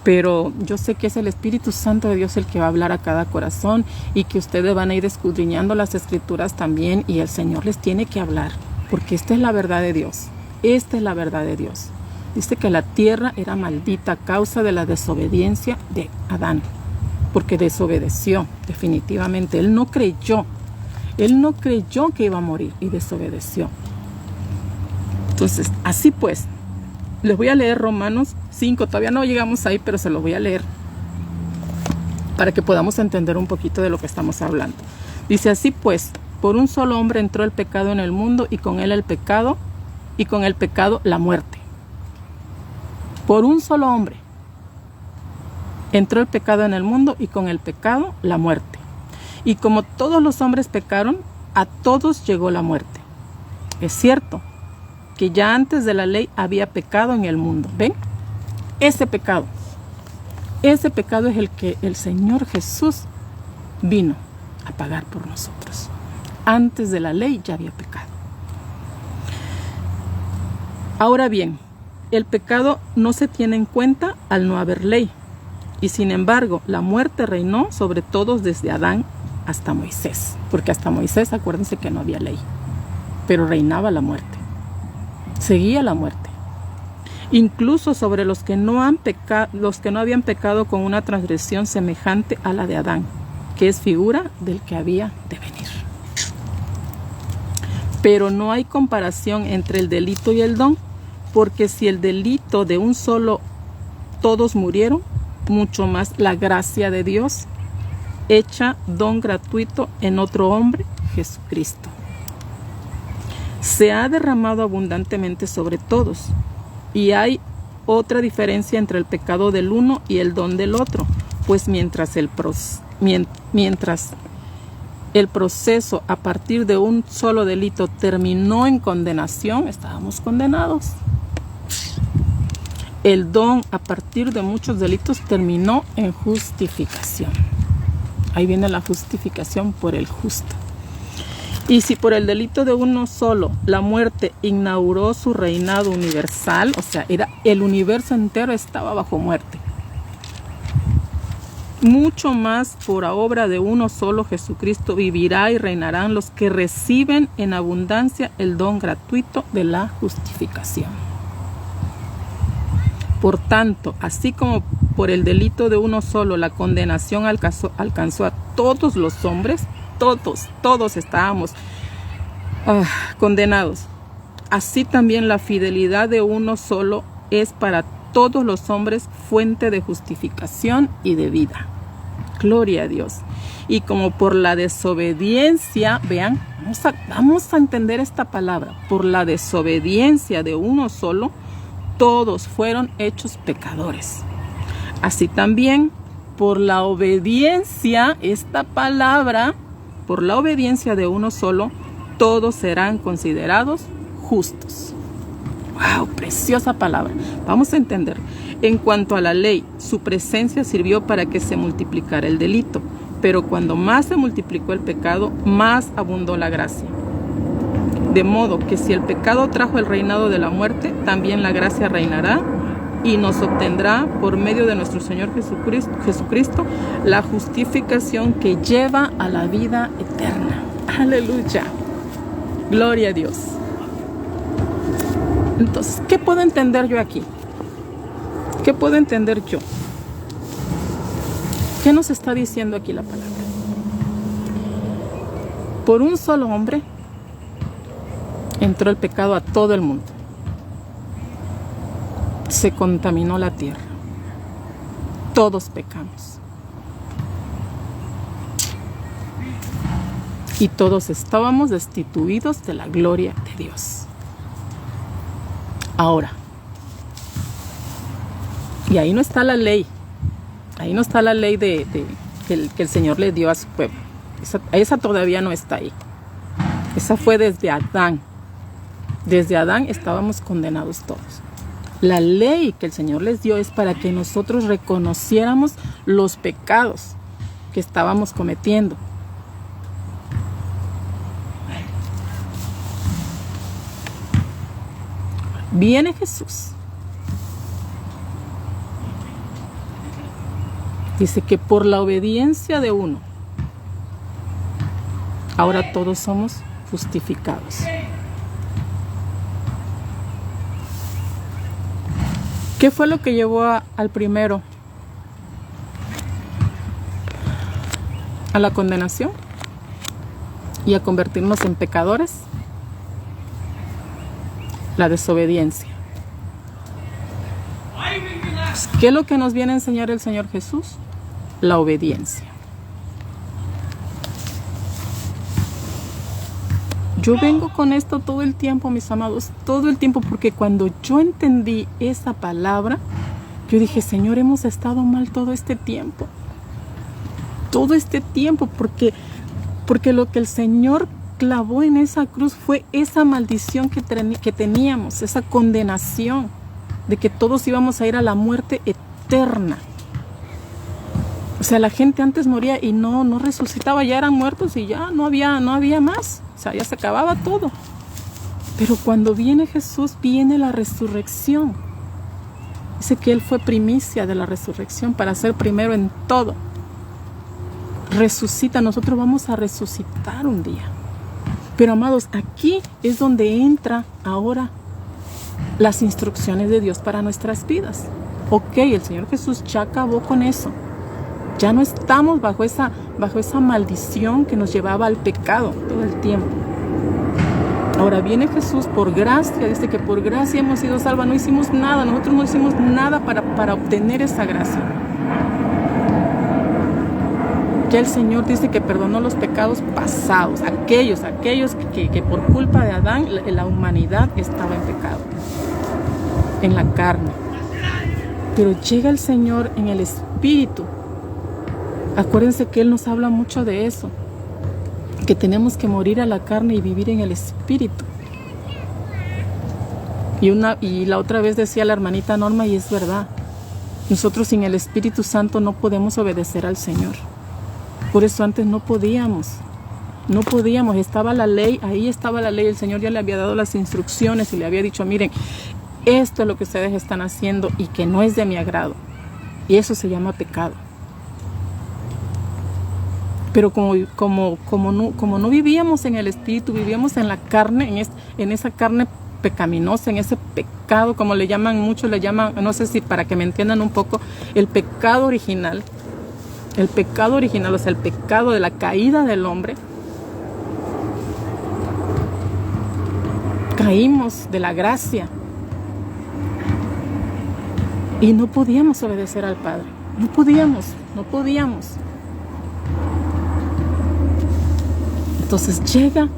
Pero yo sé que es el Espíritu Santo de Dios el que va a hablar a cada corazón y que ustedes van a ir escudriñando las Escrituras también y el Señor les tiene que hablar. Porque esta es la verdad de Dios. Esta es la verdad de Dios. Dice que la tierra era maldita a causa de la desobediencia de Adán. Porque desobedeció, definitivamente. Él no creyó que iba a morir y desobedeció. Entonces, así pues, les voy a leer Romanos 5. Todavía no llegamos ahí, pero se los voy a leer para que podamos entender un poquito de lo que estamos hablando. Dice, así pues, por un solo hombre entró el pecado en el mundo y con él el pecado, y con el pecado la muerte. Por un solo hombre entró el pecado en el mundo y con el pecado la muerte. Y como todos los hombres pecaron, a todos llegó la muerte. Es cierto que ya antes de la ley había pecado en el mundo. ¿Ven? Ese pecado es el que el Señor Jesús vino a pagar por nosotros. Antes de la ley ya había pecado. Ahora bien, el pecado no se tiene en cuenta al no haber ley. Y sin embargo, la muerte reinó sobre todos desde Adán hasta Moisés. Porque hasta Moisés, acuérdense que no había ley. Pero reinaba la muerte. Seguía la muerte. Incluso sobre los que no habían pecado con una transgresión semejante a la de Adán, que es figura del que había de venir. Pero no hay comparación entre el delito y el don, porque si el delito de un solo todos murieron, mucho más la gracia de Dios hecha don gratuito en otro hombre, Jesucristo. Se ha derramado abundantemente sobre todos, y hay otra diferencia entre el pecado del uno y el don del otro, pues mientras el proceso a partir de un solo delito terminó en condenación, estábamos condenados. El don a partir de muchos delitos terminó en justificación. Ahí viene la justificación por el justo. Y si por el delito de uno solo la muerte inauguró su reinado universal, o sea, el universo entero estaba bajo muerte, mucho más por obra de uno solo, Jesucristo, vivirá y reinarán los que reciben en abundancia el don gratuito de la justificación. Por tanto, así como por el delito de uno solo la condenación alcanzó a todos los hombres, todos estábamos condenados, así también la fidelidad de uno solo es para todos los hombres fuente de justificación y de vida. Gloria a Dios. Y como por la desobediencia, vean, vamos a entender esta palabra, por la desobediencia de uno solo, todos fueron hechos pecadores. Así también, por la obediencia, esta palabra, por la obediencia de uno solo, todos serán considerados justos. ¡Wow! Preciosa palabra. Vamos a entender. En cuanto a la ley, su presencia sirvió para que se multiplicara el delito, pero cuando más se multiplicó el pecado, más abundó la gracia. De modo que si el pecado trajo el reinado de la muerte, también la gracia reinará y nos obtendrá por medio de nuestro Señor Jesucristo la justificación que lleva a la vida eterna. Aleluya. Gloria a Dios. Entonces, ¿qué puedo entender yo aquí? ¿Qué puedo entender yo? ¿Qué nos está diciendo aquí la palabra? Por un solo hombre entró el pecado a todo el mundo. Se contaminó la tierra. Todos pecamos. Y todos estábamos destituidos de la gloria de Dios. Ahora, y ahí no está la ley. Ahí no está la ley que el Señor le dio a su pueblo. Esa todavía no está ahí. Esa fue desde Adán. Desde Adán estábamos condenados todos. La ley que el Señor les dio es para que nosotros reconociéramos los pecados que estábamos cometiendo. Viene Jesús. Dice que por la obediencia de uno, ahora todos somos justificados. ¿Qué fue lo que llevó al primero a la condenación y a convertirnos en pecadores? La desobediencia. ¿Qué es lo que nos viene a enseñar el Señor Jesús? La obediencia. Yo vengo con esto todo el tiempo, mis amados, todo el tiempo, porque cuando yo entendí esa palabra, yo dije, Señor, hemos estado mal todo este tiempo. Todo este tiempo, porque lo que el Señor clavó en esa cruz fue esa maldición que teníamos, esa condenación de que todos íbamos a ir a la muerte eterna. O sea, la gente antes moría y no resucitaba, ya eran muertos y ya no había más. O sea, ya se acababa todo. Pero cuando viene Jesús, viene la resurrección. Dice que Él fue primicia de la resurrección para ser primero en todo. Resucita, nosotros vamos a resucitar un día. Pero amados, aquí es donde entra ahora las instrucciones de Dios para nuestras vidas. Ok, el Señor Jesús ya acabó con eso. Ya no estamos bajo esa maldición que nos llevaba al pecado todo el tiempo. Ahora viene Jesús por gracia, dice que por gracia hemos sido salvos, no hicimos nada, nosotros no hicimos nada para obtener esa gracia. Ya el Señor dice que perdonó los pecados pasados, aquellos que por culpa de Adán la humanidad estaba en pecado, en la carne. Pero llega el Señor en el Espíritu. Acuérdense que Él nos habla mucho de eso, que tenemos que morir a la carne y vivir en el Espíritu. Y la otra vez decía la hermanita Norma, y es verdad, nosotros sin el Espíritu Santo no podemos obedecer al Señor. Por eso antes no podíamos, estaba la ley, ahí estaba la ley, el Señor ya le había dado las instrucciones y le había dicho, miren, esto es lo que ustedes están haciendo y que no es de mi agrado. Y eso se llama pecado. Pero como no vivíamos en el Espíritu, vivíamos en la carne, en esa carne pecaminosa, en ese pecado, como le llaman, muchos le llaman, no sé si para que me entiendan un poco, el pecado original, o sea, el pecado de la caída del hombre. Caímos de la gracia y no podíamos obedecer al Padre, no podíamos. Entonces llega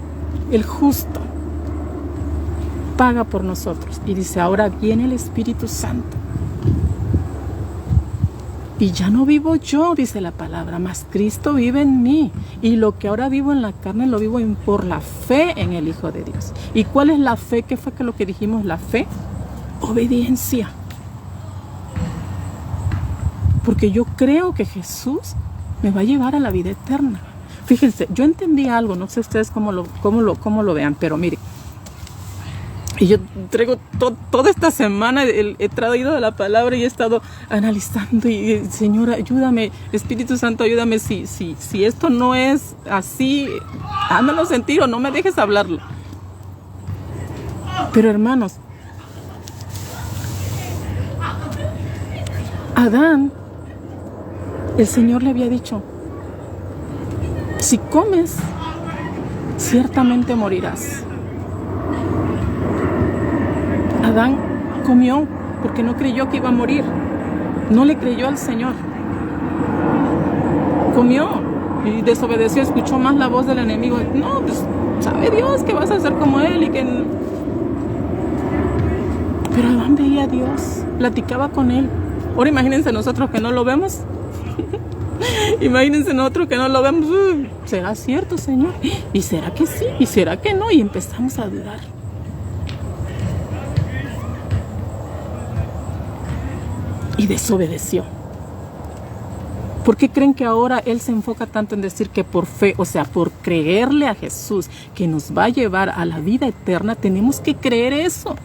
el justo, paga por nosotros y dice, ahora viene el Espíritu Santo. Y ya no vivo yo, dice la palabra, mas Cristo vive en mí. Y lo que ahora vivo en la carne lo vivo por la fe en el Hijo de Dios. ¿Y cuál es la fe? ¿Qué fue lo que dijimos? La fe, obediencia. Porque yo creo que Jesús me va a llevar a la vida eterna. Fíjense, yo entendí algo, no sé ustedes cómo lo vean, pero mire, y yo traigo toda esta semana, he traído de la palabra y he estado analizando y Señor, ayúdame, Espíritu Santo, ayúdame, si esto no es así, házmelo sentir o no me dejes hablarlo. Pero hermanos, Adán, el Señor le había dicho, si comes, ciertamente morirás. Adán comió porque no creyó que iba a morir. No le creyó al Señor. Comió y desobedeció, escuchó más la voz del enemigo. No, pues sabe Dios que vas a ser como él y que... Pero Adán veía a Dios, platicaba con él. Ahora imagínense nosotros que no lo vemos. Imagínense nosotros que no lo vemos. ¿Será cierto, Señor? ¿Y será que sí? ¿Y será que no? Y empezamos a dudar. Y desobedeció. ¿Por qué creen que ahora Él se enfoca tanto en decir que por fe, o sea, por creerle a Jesús, que nos va a llevar a la vida eterna, tenemos que creer eso?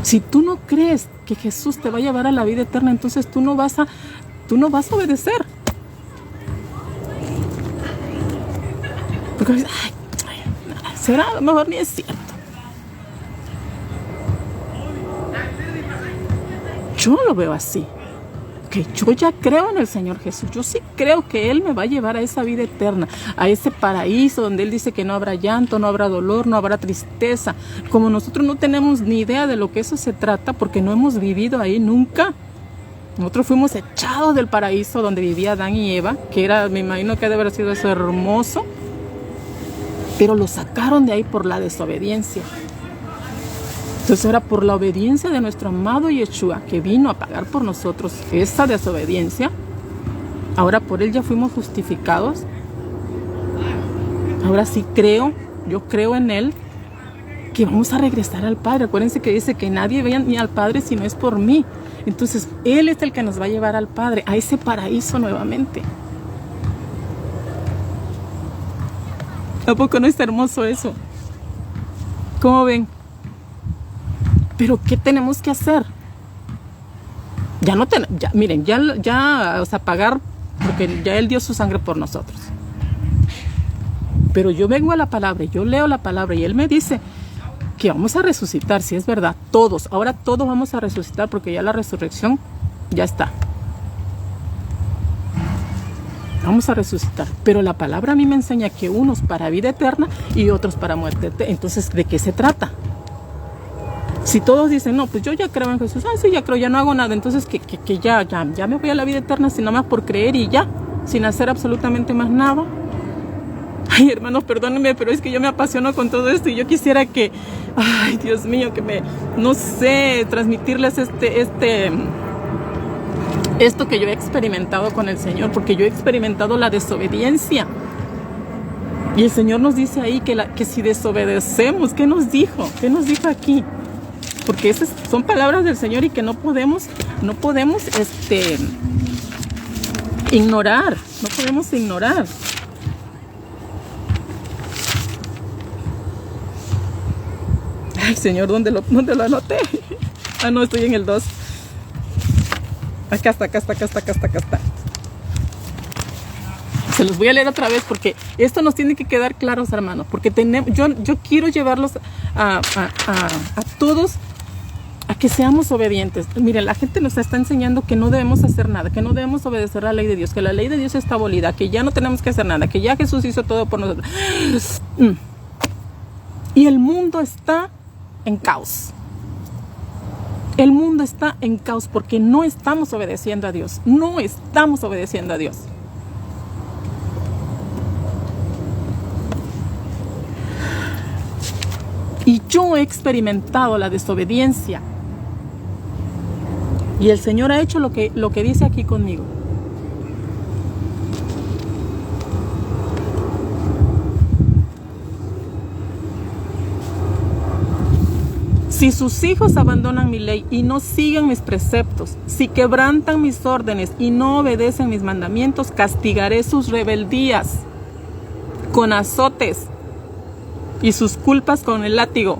Si tú no crees que Jesús te va a llevar a la vida eterna, entonces tú no vas a obedecer. Porque será, a lo mejor ni es cierto. Yo lo veo así, que yo ya creo en el Señor Jesús, yo sí creo que Él me va a llevar a esa vida eterna, a ese paraíso donde Él dice que no habrá llanto, no habrá dolor, no habrá tristeza. Como nosotros no tenemos ni idea de lo que eso se trata, porque no hemos vivido ahí nunca. Nosotros fuimos echados del paraíso donde vivía Adán y Eva, que era, me imagino que debe haber sido eso hermoso, pero lo sacaron de ahí por la desobediencia. Entonces ahora por la obediencia de nuestro amado Yeshua, que vino a pagar por nosotros esa desobediencia, ahora por Él ya fuimos justificados. Ahora sí yo creo en Él, que vamos a regresar al Padre. Acuérdense que dice que nadie vaya ni al Padre si no es por mí. Entonces Él es el que nos va a llevar al Padre, a ese paraíso nuevamente. ¿A poco no es hermoso eso? ¿Cómo ven? Pero ¿qué tenemos que hacer? Miren, o sea, pagar, porque ya Él dio su sangre por nosotros. Pero yo vengo a la palabra, yo leo la palabra y Él me dice que vamos a resucitar, si es verdad, todos. Ahora todos vamos a resucitar porque ya la resurrección ya está. Vamos a resucitar. Pero la palabra a mí me enseña que unos para vida eterna y otros para muerte. Entonces, ¿de qué se trata? Si todos dicen, no, pues yo ya creo en Jesús, sí, ya creo, ya no hago nada, entonces que ya me voy a la vida eterna sin nada más por creer y ya, sin hacer absolutamente más nada. Ay, hermanos, perdónenme, pero es que yo me apasiono con todo esto y yo quisiera que, ay, Dios mío, no sé, transmitirles esto que yo he experimentado con el Señor, porque yo he experimentado la desobediencia. Y el Señor nos dice ahí que si desobedecemos, ¿qué nos dijo? ¿Qué nos dijo aquí? Porque esas son palabras del Señor y que no podemos ignorar, no podemos ignorar. Ay, Señor, ¿dónde lo anoté? Ah, no, estoy en el 2. Acá está. Se los voy a leer otra vez porque esto nos tiene que quedar claros, hermanos. Porque yo quiero llevarlos a todos a que seamos obedientes. Miren, la gente nos está enseñando que no debemos hacer nada, que no debemos obedecer la ley de Dios, que la ley de Dios está abolida, que ya no tenemos que hacer nada, que ya Jesús hizo todo por nosotros. Y el mundo está en caos. El mundo está en caos porque no estamos obedeciendo a Dios. No estamos obedeciendo a Dios. Y yo he experimentado la desobediencia. Y el Señor ha hecho lo que dice aquí conmigo. Si sus hijos abandonan mi ley y no siguen mis preceptos, si quebrantan mis órdenes y no obedecen mis mandamientos, castigaré sus rebeldías con azotes y sus culpas con el látigo.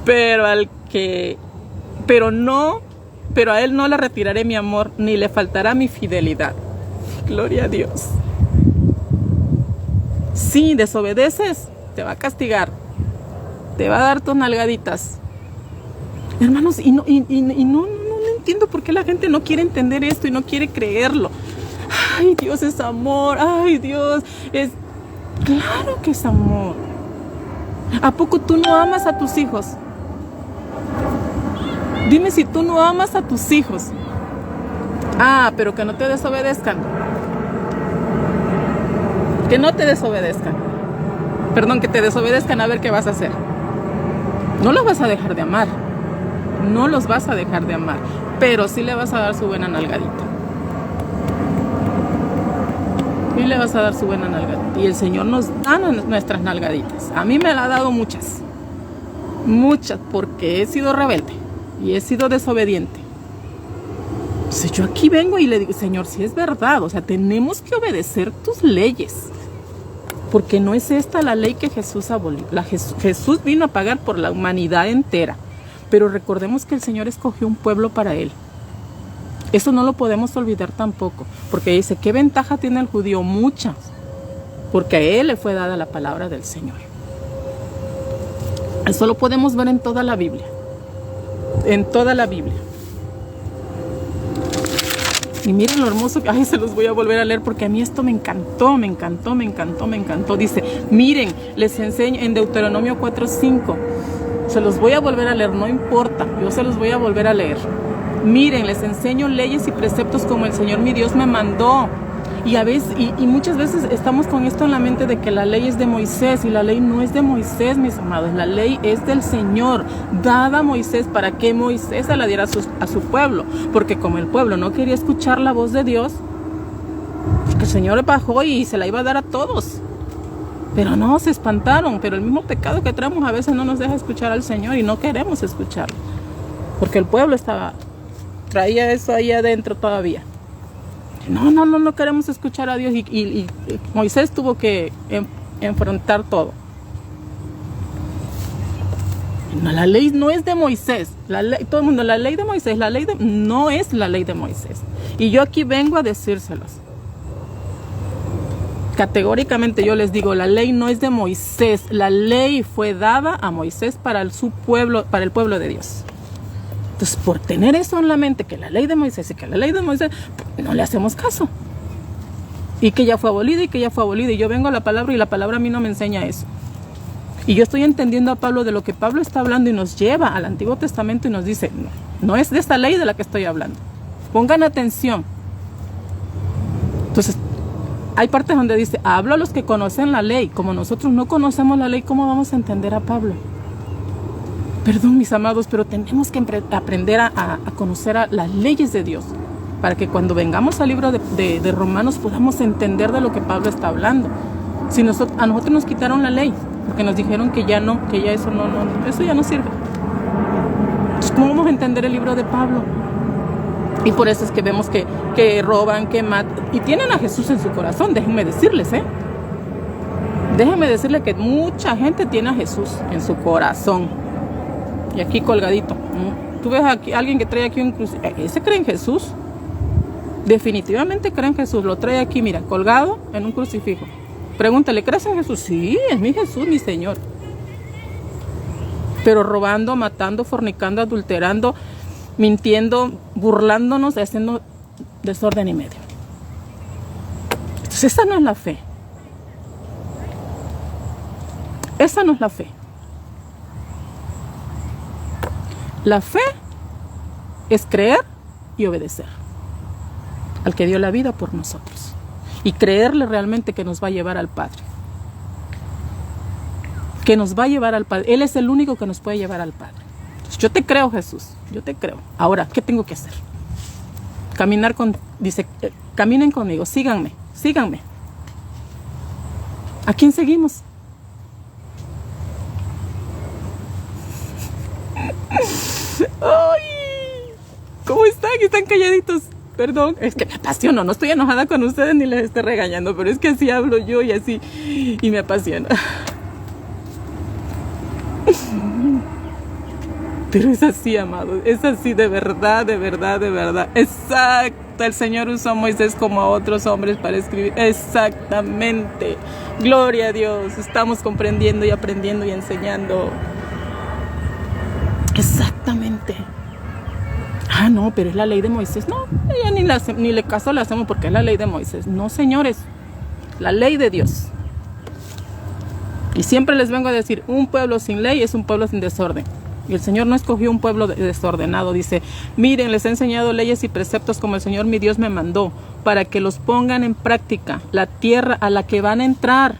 Pero a él no le retiraré mi amor, ni le faltará mi fidelidad. Gloria a Dios. Si desobedeces, te va a castigar. Te va a dar tus nalgaditas. Hermanos, y no entiendo por qué la gente no quiere entender esto y no quiere creerlo. Ay, Dios es amor. Ay, Dios es... Claro que es amor. ¿A poco tú no amas a tus hijos? Dime si tú no amas a tus hijos. Pero que no te desobedezcan. Que no te desobedezcan. Perdón, que te desobedezcan, a ver qué vas a hacer. No los vas a dejar de amar. No los vas a dejar de amar. Pero sí le vas a dar su buena nalgadita. Y le vas a dar su buena nalgadita. Y el Señor nos da nuestras nalgaditas. A mí me la ha dado muchas. Muchas, porque he sido rebelde. Y he sido desobediente. Entonces yo aquí vengo y le digo, Señor, si es verdad. O sea, tenemos que obedecer tus leyes. Porque no es esta la ley que Jesús abolió. Jesús vino a pagar por la humanidad entera. Pero recordemos que el Señor escogió un pueblo para Él. Eso no lo podemos olvidar tampoco. Porque dice, ¿qué ventaja tiene el judío? Muchas. Porque a Él le fue dada la palabra del Señor. Eso lo podemos ver en toda la Biblia. En toda la Biblia. Y miren lo hermoso que... Ay, se los voy a volver a leer porque a mí esto me encantó. Dice, miren, les enseño en Deuteronomio 4:5. Se los voy a volver a leer, no importa. Yo se los voy a volver a leer. Miren, les enseño leyes y preceptos como el Señor mi Dios me mandó. Y muchas veces estamos con esto en la mente de que la ley es de Moisés. Y la ley no es de Moisés, mis amados. La ley es del Señor, dada a Moisés para que Moisés se la diera a su pueblo. Porque como el pueblo no quería escuchar la voz de Dios, el Señor bajó y se la iba a dar a todos. Pero no, se espantaron. Pero el mismo pecado que traemos a veces no nos deja escuchar al Señor y no queremos escucharlo. Porque el pueblo traía eso ahí adentro todavía. No queremos escuchar a Dios y Moisés tuvo que enfrentar todo. No, la ley no es de Moisés. Todo el mundo, la ley de Moisés, no es la ley de Moisés. Y yo aquí vengo a decírselos. Categóricamente yo les digo, la ley no es de Moisés. La ley fue dada a Moisés para el pueblo de Dios. Entonces, por tener eso en la mente, que la ley de Moisés y que la ley de Moisés, no le hacemos caso. Y que ya fue abolida y yo vengo a la palabra y la palabra a mí no me enseña eso. Y yo estoy entendiendo a Pablo de lo que Pablo está hablando y nos lleva al Antiguo Testamento y nos dice, no, no es de esta ley de la que estoy hablando. Pongan atención. Entonces, hay partes donde dice, hablo a los que conocen la ley. Como nosotros no conocemos la ley, ¿cómo vamos a entender a Pablo? Perdón, mis amados, pero tenemos que aprender a conocer a las leyes de Dios, para que cuando vengamos al libro de Romanos podamos entender de lo que Pablo está hablando. Si a nosotros nos quitaron la ley, porque nos dijeron que ya no, que ya eso eso ya no sirve. Entonces, ¿cómo vamos a entender el libro de Pablo? Y por eso es que vemos que roban, que matan, y tienen a Jesús en su corazón, déjenme decirles, Déjenme decirles que mucha gente tiene a Jesús en su corazón. Y aquí colgadito. Tú ves aquí alguien que trae aquí un crucifijo. ¿Ese cree en Jesús? Definitivamente cree en Jesús. Lo trae aquí, mira, colgado en un crucifijo. Pregúntale, ¿crees en Jesús? Sí, es mi Jesús, mi Señor. Pero robando, matando, fornicando, adulterando, mintiendo, burlándonos, haciendo desorden y medio. Entonces, esa no es la fe. Esa no es la fe. La fe es creer y obedecer al que dio la vida por nosotros. Y creerle realmente que nos va a llevar al Padre. Que nos va a llevar al Padre. Él es el único que nos puede llevar al Padre. Yo te creo, Jesús. Yo te creo. Ahora, ¿qué tengo que hacer? Dice, caminen conmigo, síganme. ¿A quién seguimos? ¡Ay! ¿Cómo están? ¿Están calladitos? Perdón, es que me apasiono, no estoy enojada con ustedes ni les estoy regañando, pero es que así hablo yo y así, y me apasiona. Pero es así, amado, es así de verdad, de verdad, de verdad. Exacto, el Señor usó a Moisés como a otros hombres para escribir. Exactamente. Gloria a Dios, estamos comprendiendo y aprendiendo y enseñando. Exactamente. Ah, no, pero es la ley de Moisés. No, ya ni le caso le hacemos porque es la ley de Moisés. No, señores, la ley de Dios. Y siempre les vengo a decir, un pueblo sin ley es un pueblo sin desorden. Y el Señor no escogió un pueblo desordenado. Dice, miren, les he enseñado leyes y preceptos como el Señor mi Dios me mandó, para que los pongan en práctica. La tierra a la que van a entrar,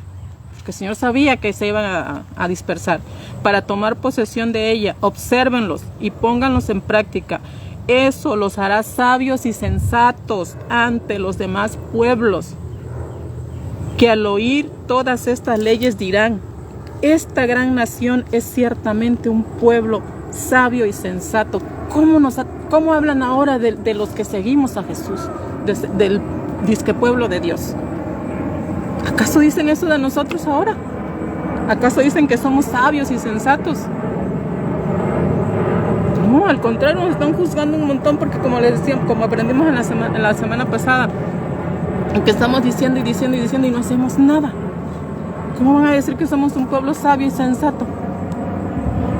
porque el Señor sabía que se iban a dispersar, para tomar posesión de ella. Obsérvenlos y pónganlos en práctica. Eso los hará sabios y sensatos ante los demás pueblos, que al oír todas estas leyes dirán, esta gran nación es ciertamente un pueblo sabio y sensato. ¿Cómo hablan ahora de los que seguimos a Jesús, del disque pueblo de Dios? ¿Acaso dicen eso de nosotros ahora? ¿Acaso dicen que somos sabios y sensatos? No, al contrario, nos están juzgando un montón porque, como les decía, como aprendimos en la semana pasada, que estamos diciendo y no hacemos nada. ¿Cómo van a decir que somos un pueblo sabio y sensato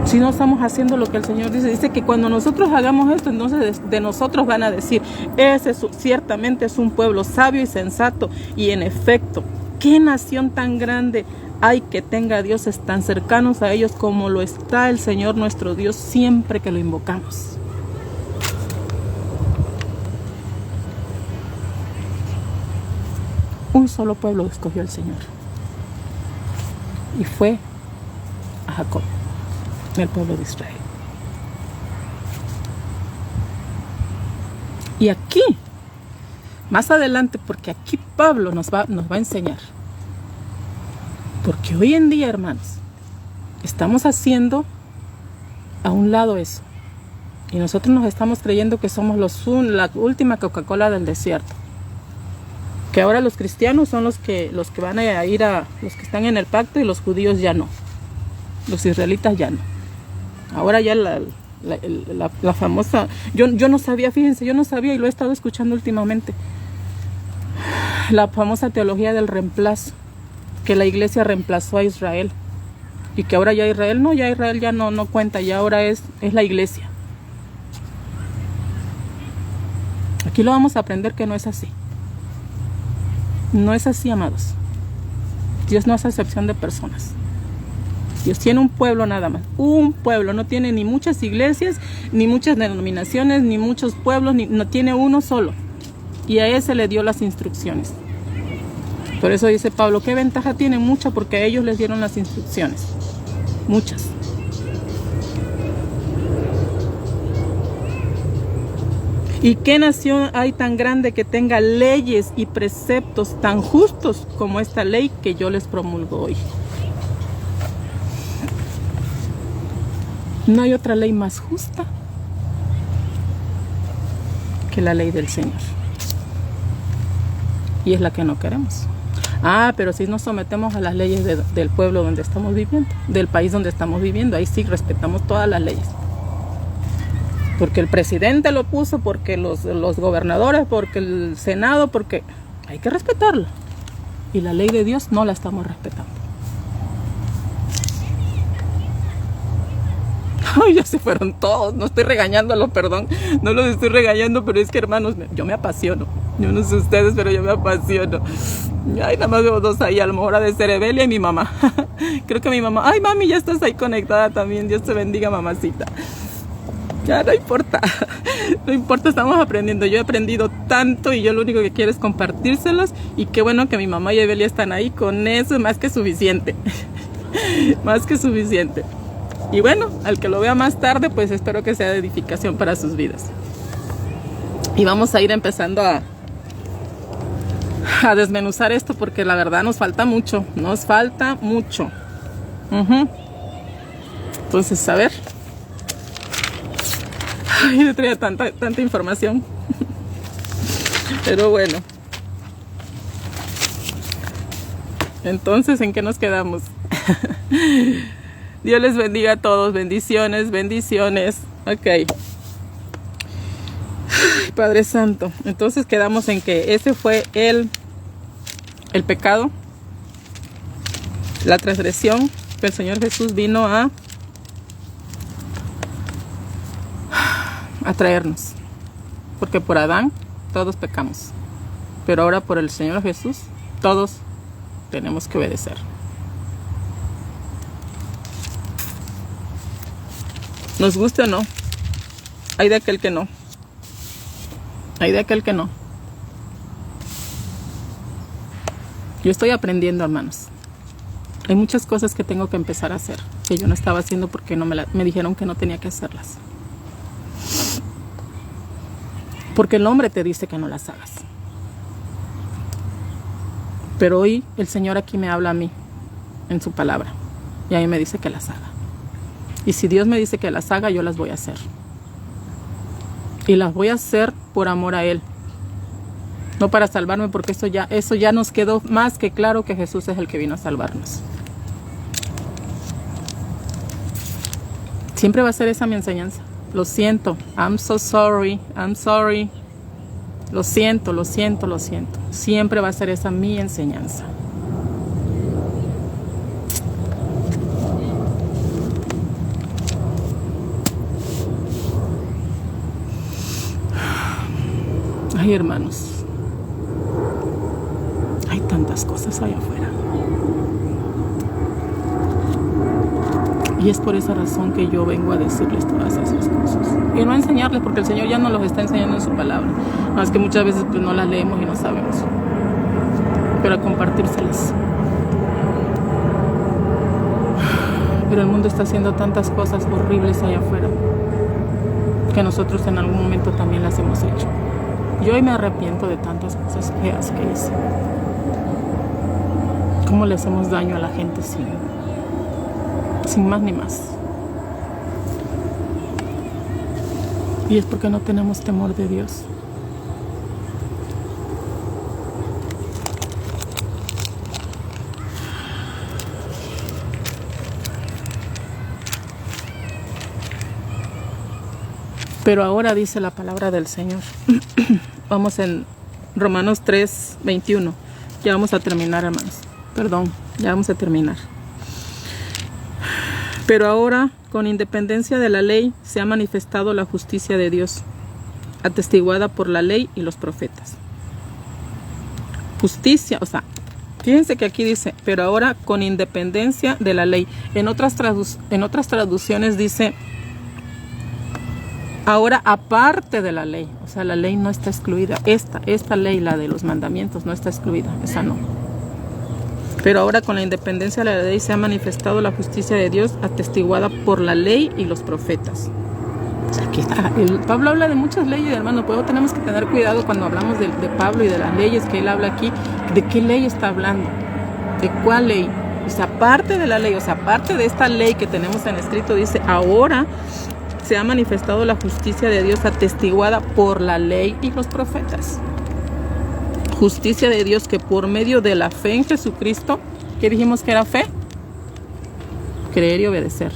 si no estamos haciendo lo que el Señor dice? Dice que cuando nosotros hagamos esto, entonces de nosotros van a decir, ese ciertamente es un pueblo sabio y sensato. Y en efecto, ¿qué nación tan grande hay que tenga dioses tan cercanos a ellos como lo está el Señor nuestro Dios siempre que lo invocamos? Un solo pueblo escogió el Señor, y fue a Jacob, el pueblo de Israel. Y aquí, más adelante, porque aquí Pablo nos va a enseñar. Porque hoy en día, hermanos, estamos haciendo a un lado eso. Y nosotros nos estamos creyendo que somos la última Coca-Cola del desierto. Que ahora los cristianos son los que van a ir los que están en el pacto, y los judíos ya no. Los israelitas ya no. Ahora ya la famosa... Yo no sabía, fíjense, yo no sabía, y lo he estado escuchando últimamente. La famosa teología del reemplazo. Que la iglesia reemplazó a Israel. Y que ahora ya Israel ya no cuenta, y ahora es la iglesia. Aquí lo vamos a aprender que no es así. No es así, amados. Dios no hace excepción de personas. Dios tiene un pueblo nada más, un pueblo, no tiene ni muchas iglesias, ni muchas denominaciones, ni muchos pueblos, no tiene uno solo. Y a ese le dio las instrucciones. Por eso dice Pablo, ¿qué ventaja tiene? Mucha, porque a ellos les dieron las instrucciones. Muchas. ¿Y qué nación hay tan grande que tenga leyes y preceptos tan justos como esta ley que yo les promulgo hoy? No hay otra ley más justa que la ley del Señor. Y es la que no queremos. Pero si nos sometemos a las leyes del pueblo donde estamos viviendo, del país donde estamos viviendo, ahí sí respetamos todas las leyes. Porque el presidente lo puso, porque los gobernadores, porque el Senado, porque hay que respetarla. Y la ley de Dios no la estamos respetando. Ay, ya se fueron todos, no estoy regañándolos, perdón, no los estoy regañando, pero es que, hermanos, yo me apasiono. Yo no sé ustedes, pero yo me apasiono. Ay, nada más veo dos ahí, a lo mejor ha de ser Evelia y mi mamá. Creo que mi mamá, ay mami, ya estás ahí conectada también, Dios te bendiga, mamacita. Ya no importa, no importa, estamos aprendiendo. Yo he aprendido tanto y yo lo único que quiero es compartírselos. Y qué bueno que mi mamá y Evelia están ahí, con eso es más que suficiente. Más que suficiente. Y bueno, al que lo vea más tarde, pues espero que sea de edificación para sus vidas. Y vamos a ir empezando a desmenuzar esto, porque la verdad nos falta mucho. Nos falta mucho. Entonces, a ver. Ay, yo traía tanta información. Pero bueno. Entonces, ¿en qué nos quedamos? Dios les bendiga a todos. Bendiciones, bendiciones. Ok. Ay, Padre Santo. Entonces quedamos en que ese fue el pecado, la transgresión que el Señor Jesús vino a traernos. Porque por Adán todos pecamos. Pero ahora por el Señor Jesús todos tenemos que obedecer. Nos guste o no, hay de aquel que no. Hay de aquel que no. Yo estoy aprendiendo, hermanos. Hay muchas cosas que tengo que empezar a hacer, que yo no estaba haciendo porque me dijeron que no tenía que hacerlas. Porque el hombre te dice que no las hagas. Pero hoy el Señor aquí me habla a mí, en su palabra. Y a mí me dice que las haga. Y si Dios me dice que las haga, yo las voy a hacer. Y las voy a hacer por amor a Él. No para salvarme, porque eso ya nos quedó más que claro que Jesús es el que vino a salvarnos. Siempre va a ser esa mi enseñanza. Lo siento. I'm so sorry. I'm sorry. Lo siento, lo siento, lo siento. Siempre va a ser esa mi enseñanza. Ay, hermanos, hay tantas cosas allá afuera. Y es por esa razón que yo vengo a decirles todas esas cosas. Y no a enseñarles, porque el Señor ya nos los está enseñando en su palabra. Más que muchas veces pues no las leemos y no sabemos. Pero a compartírselas. Pero el mundo está haciendo tantas cosas horribles allá afuera, que nosotros en algún momento también las hemos hecho. Yo hoy me arrepiento de tantas cosas feas que hice. ¿Cómo le hacemos daño a la gente sin más ni más? Y es porque no tenemos temor de Dios. Pero ahora dice la palabra del Señor. Vamos en Romanos 3:21. Ya vamos a terminar, hermanos. Perdón, ya vamos a terminar. Pero ahora, con independencia de la ley, se ha manifestado la justicia de Dios, atestiguada por la ley y los profetas. Justicia, o sea, Fíjense que aquí dice, pero ahora con independencia de la ley. En otras traducciones dice, ahora aparte de la ley. O sea, la ley no está excluida. Esta ley, la de los mandamientos, no está excluida. Esa no. Pero ahora con la independencia de la ley se ha manifestado la justicia de Dios atestiguada por la ley y los profetas. O sea, aquí está. Pablo habla de muchas leyes, hermano. Pero tenemos que tener cuidado cuando hablamos de Pablo y de las leyes que él habla aquí. ¿De qué ley está hablando? ¿De cuál ley? O sea, aparte de la ley, o sea, aparte de esta ley que tenemos en escrito, dice, ahora se ha manifestado la justicia de Dios atestiguada por la ley y los profetas. Justicia de Dios que por medio de la fe en Jesucristo, ¿qué dijimos que era fe? Creer y obedecer.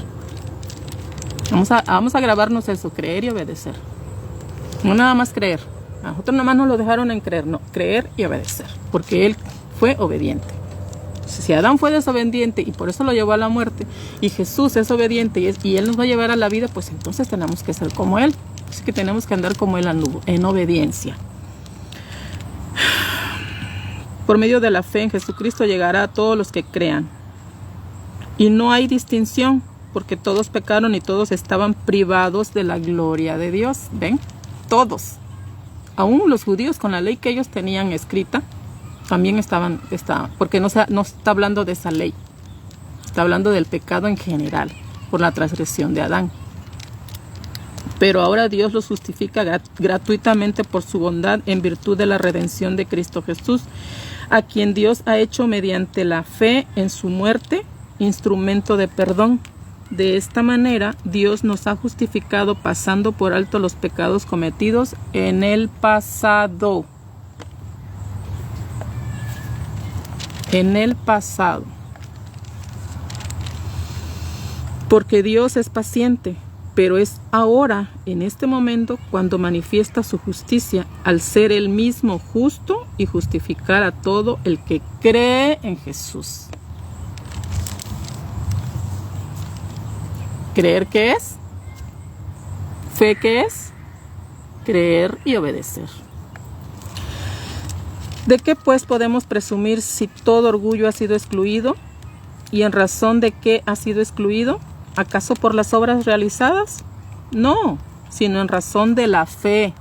Vamos a grabarnos eso, creer y obedecer. No nada más creer. A nosotros nada más nos lo dejaron en creer, no, creer y obedecer, porque él fue obediente. Si Adán fue desobediente y por eso lo llevó a la muerte, y Jesús es obediente y él nos va a llevar a la vida, pues entonces tenemos que ser como él. Así que tenemos que andar como él anduvo, en obediencia. Por medio de la fe en Jesucristo llegará a todos los que crean. Y no hay distinción, porque todos pecaron y todos estaban privados de la gloria de Dios. ¿Ven? Todos. Aún los judíos con la ley que ellos tenían escrita, también estaban, porque no está hablando de esa ley. Está hablando del pecado en general, por la transgresión de Adán. Pero ahora Dios los justifica gratuitamente por su bondad en virtud de la redención de Cristo Jesús, a quien Dios ha hecho mediante la fe en su muerte, instrumento de perdón. De esta manera, Dios nos ha justificado pasando por alto los pecados cometidos en el pasado. En el pasado. Porque Dios es paciente, pero es ahora, en este momento, cuando manifiesta su justicia, al ser Él mismo justo y justificar a todo el que cree en Jesús. ¿Creer qué es? ¿Fe qué es? Creer y obedecer. ¿De qué pues podemos presumir si todo orgullo ha sido excluido? ¿Y en razón de qué ha sido excluido? ¿Acaso por las obras realizadas? No, sino en razón de la fe.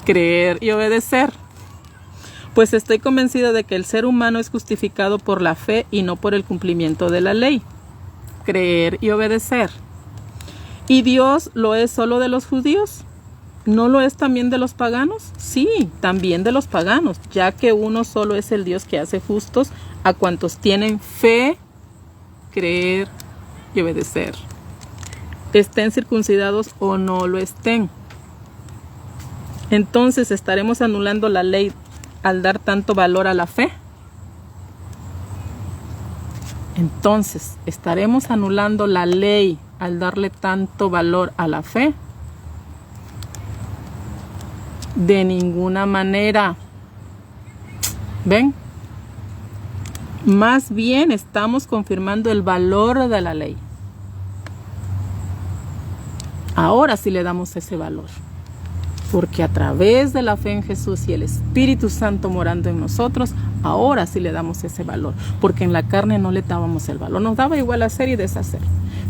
Creer y obedecer. Pues estoy convencido de que el ser humano es justificado por la fe y no por el cumplimiento de la ley. Creer y obedecer. ¿Y Dios lo es solo de los judíos? ¿No lo es también de los paganos? Sí, también de los paganos, ya que uno solo es el Dios que hace justos a cuantos tienen fe, creer y obedecer. Estén circuncidados o no lo estén. Entonces, ¿estaremos anulando la ley al dar tanto valor a la fe? Entonces, ¿estaremos anulando la ley al darle tanto valor a la fe? De ninguna manera. ¿Ven? Más bien estamos confirmando el valor de la ley. Ahora sí le damos ese valor. Porque a través de la fe en Jesús y el Espíritu Santo morando en nosotros, ahora sí le damos ese valor. Porque en la carne no le dábamos el valor. Nos daba igual hacer y deshacer.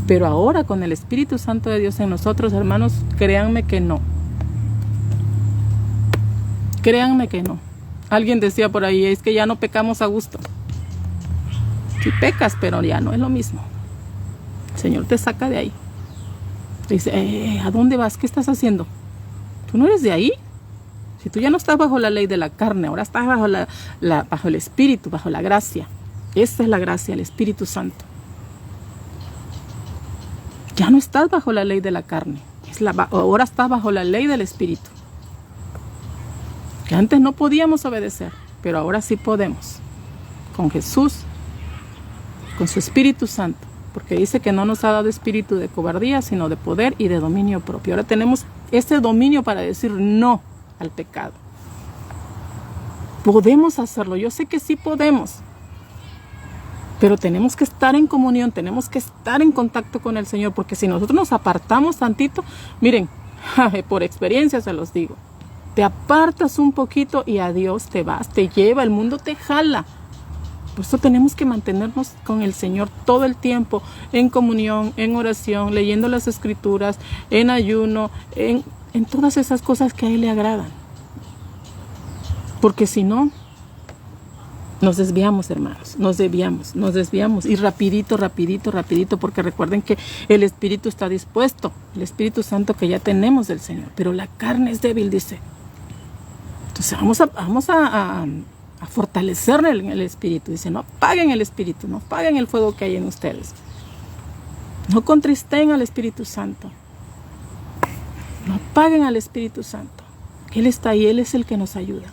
Pero ahora con el Espíritu Santo de Dios en nosotros, hermanos, créanme que no. Créanme que no. Alguien decía por ahí, es que ya no pecamos a gusto. Sí pecas, pero ya no es lo mismo. El Señor te saca de ahí. Dice, ¿a dónde vas? ¿Qué estás haciendo? Tú no eres de ahí. Si tú ya no estás bajo la ley de la carne, ahora estás bajo bajo el Espíritu, bajo la gracia. Esta es la gracia, el Espíritu Santo. Ya no estás bajo la ley de la carne. Ahora estás bajo la ley del Espíritu. Que antes no podíamos obedecer, pero ahora sí podemos. Con Jesús, con su Espíritu Santo. Porque dice que no nos ha dado espíritu de cobardía, sino de poder y de dominio propio. Ahora tenemos ese dominio para decir no al pecado. Podemos hacerlo, yo sé que sí podemos. Pero tenemos que estar en comunión, tenemos que estar en contacto con el Señor. Porque si nosotros nos apartamos tantito, miren, por experiencia se los digo. Te apartas un poquito y adiós, te vas, te lleva, el mundo te jala. Por eso tenemos que mantenernos con el Señor todo el tiempo, en comunión, en oración, leyendo las Escrituras, en ayuno, en todas esas cosas que a Él le agradan. Porque si no, nos desviamos, hermanos, nos desviamos. Y rapidito, porque recuerden que el Espíritu está dispuesto, el Espíritu Santo que ya tenemos del Señor, pero la carne es débil, dice. Entonces vamos a fortalecer el Espíritu. Dice, no apaguen el Espíritu, no apaguen el fuego que hay en ustedes. No contristen al Espíritu Santo. No apaguen al Espíritu Santo. Él está ahí, Él es el que nos ayuda.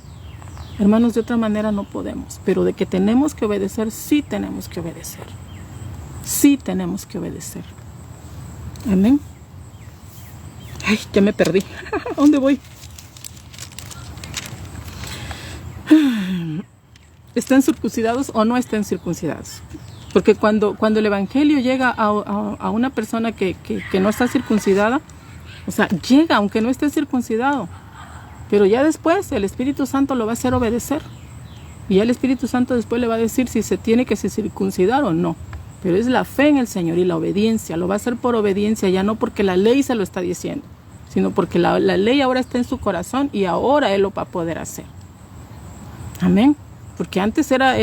Hermanos, de otra manera no podemos, pero de que tenemos que obedecer, sí tenemos que obedecer. Sí tenemos que obedecer. Amén. Ay, ya me perdí. ¿A dónde voy? ¿Estén circuncidados o no estén circuncidados? Porque cuando el Evangelio llega a una persona que no está circuncidada, o sea, llega aunque no esté circuncidado, pero ya después el Espíritu Santo lo va a hacer obedecer. Y ya el Espíritu Santo después le va a decir si se tiene que circuncidar o no. Pero es la fe en el Señor y la obediencia. Lo va a hacer por obediencia, ya no porque la ley se lo está diciendo, sino porque la ley ahora está en su corazón y ahora Él lo va a poder hacer. Amén. Porque antes era,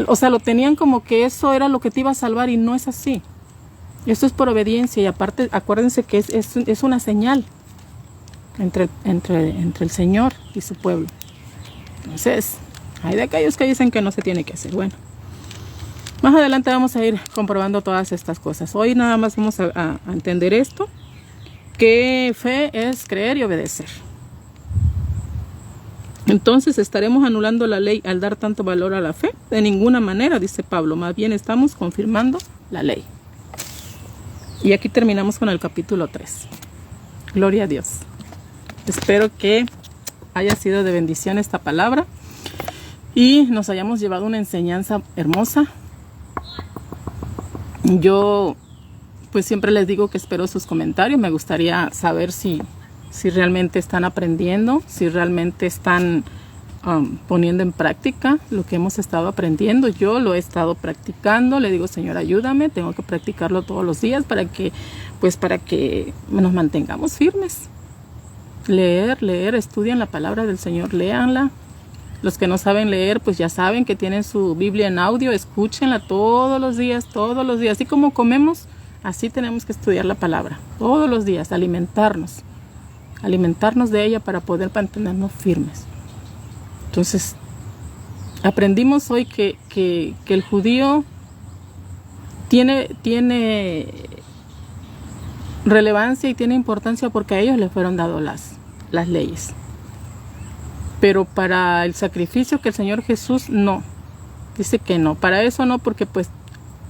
o sea, lo tenían como que eso era lo que te iba a salvar y no es así. Esto es por obediencia y aparte, acuérdense que es una señal entre el Señor y su pueblo. Entonces, hay de aquellos que dicen que no se tiene que hacer. Bueno, más adelante vamos a ir comprobando todas estas cosas. Hoy nada más vamos a entender esto, que fe es creer y obedecer. Entonces, ¿estaremos anulando la ley al dar tanto valor a la fe? De ninguna manera, dice Pablo. Más bien estamos confirmando la ley. Y aquí terminamos con el capítulo 3. Gloria a Dios. Espero que haya sido de bendición esta palabra y nos hayamos llevado una enseñanza hermosa. Yo pues siempre les digo que espero sus comentarios. Me gustaría saber si realmente están aprendiendo, si realmente están poniendo en práctica lo que hemos estado aprendiendo. Yo lo he estado practicando. Le digo, Señor, ayúdame, tengo que practicarlo todos los días para que nos mantengamos firmes. Leer, estudien la palabra del Señor, léanla. Los que no saben leer, pues ya saben que tienen su Biblia en audio, escúchenla todos los días. Así como comemos, así tenemos que estudiar la palabra todos los días, alimentarnos de ella para poder mantenernos firmes. Entonces, aprendimos hoy que el judío tiene relevancia y tiene importancia porque a ellos les fueron dadas las leyes. Pero para el sacrificio que el Señor Jesús no. Dice que no. Para eso no, porque pues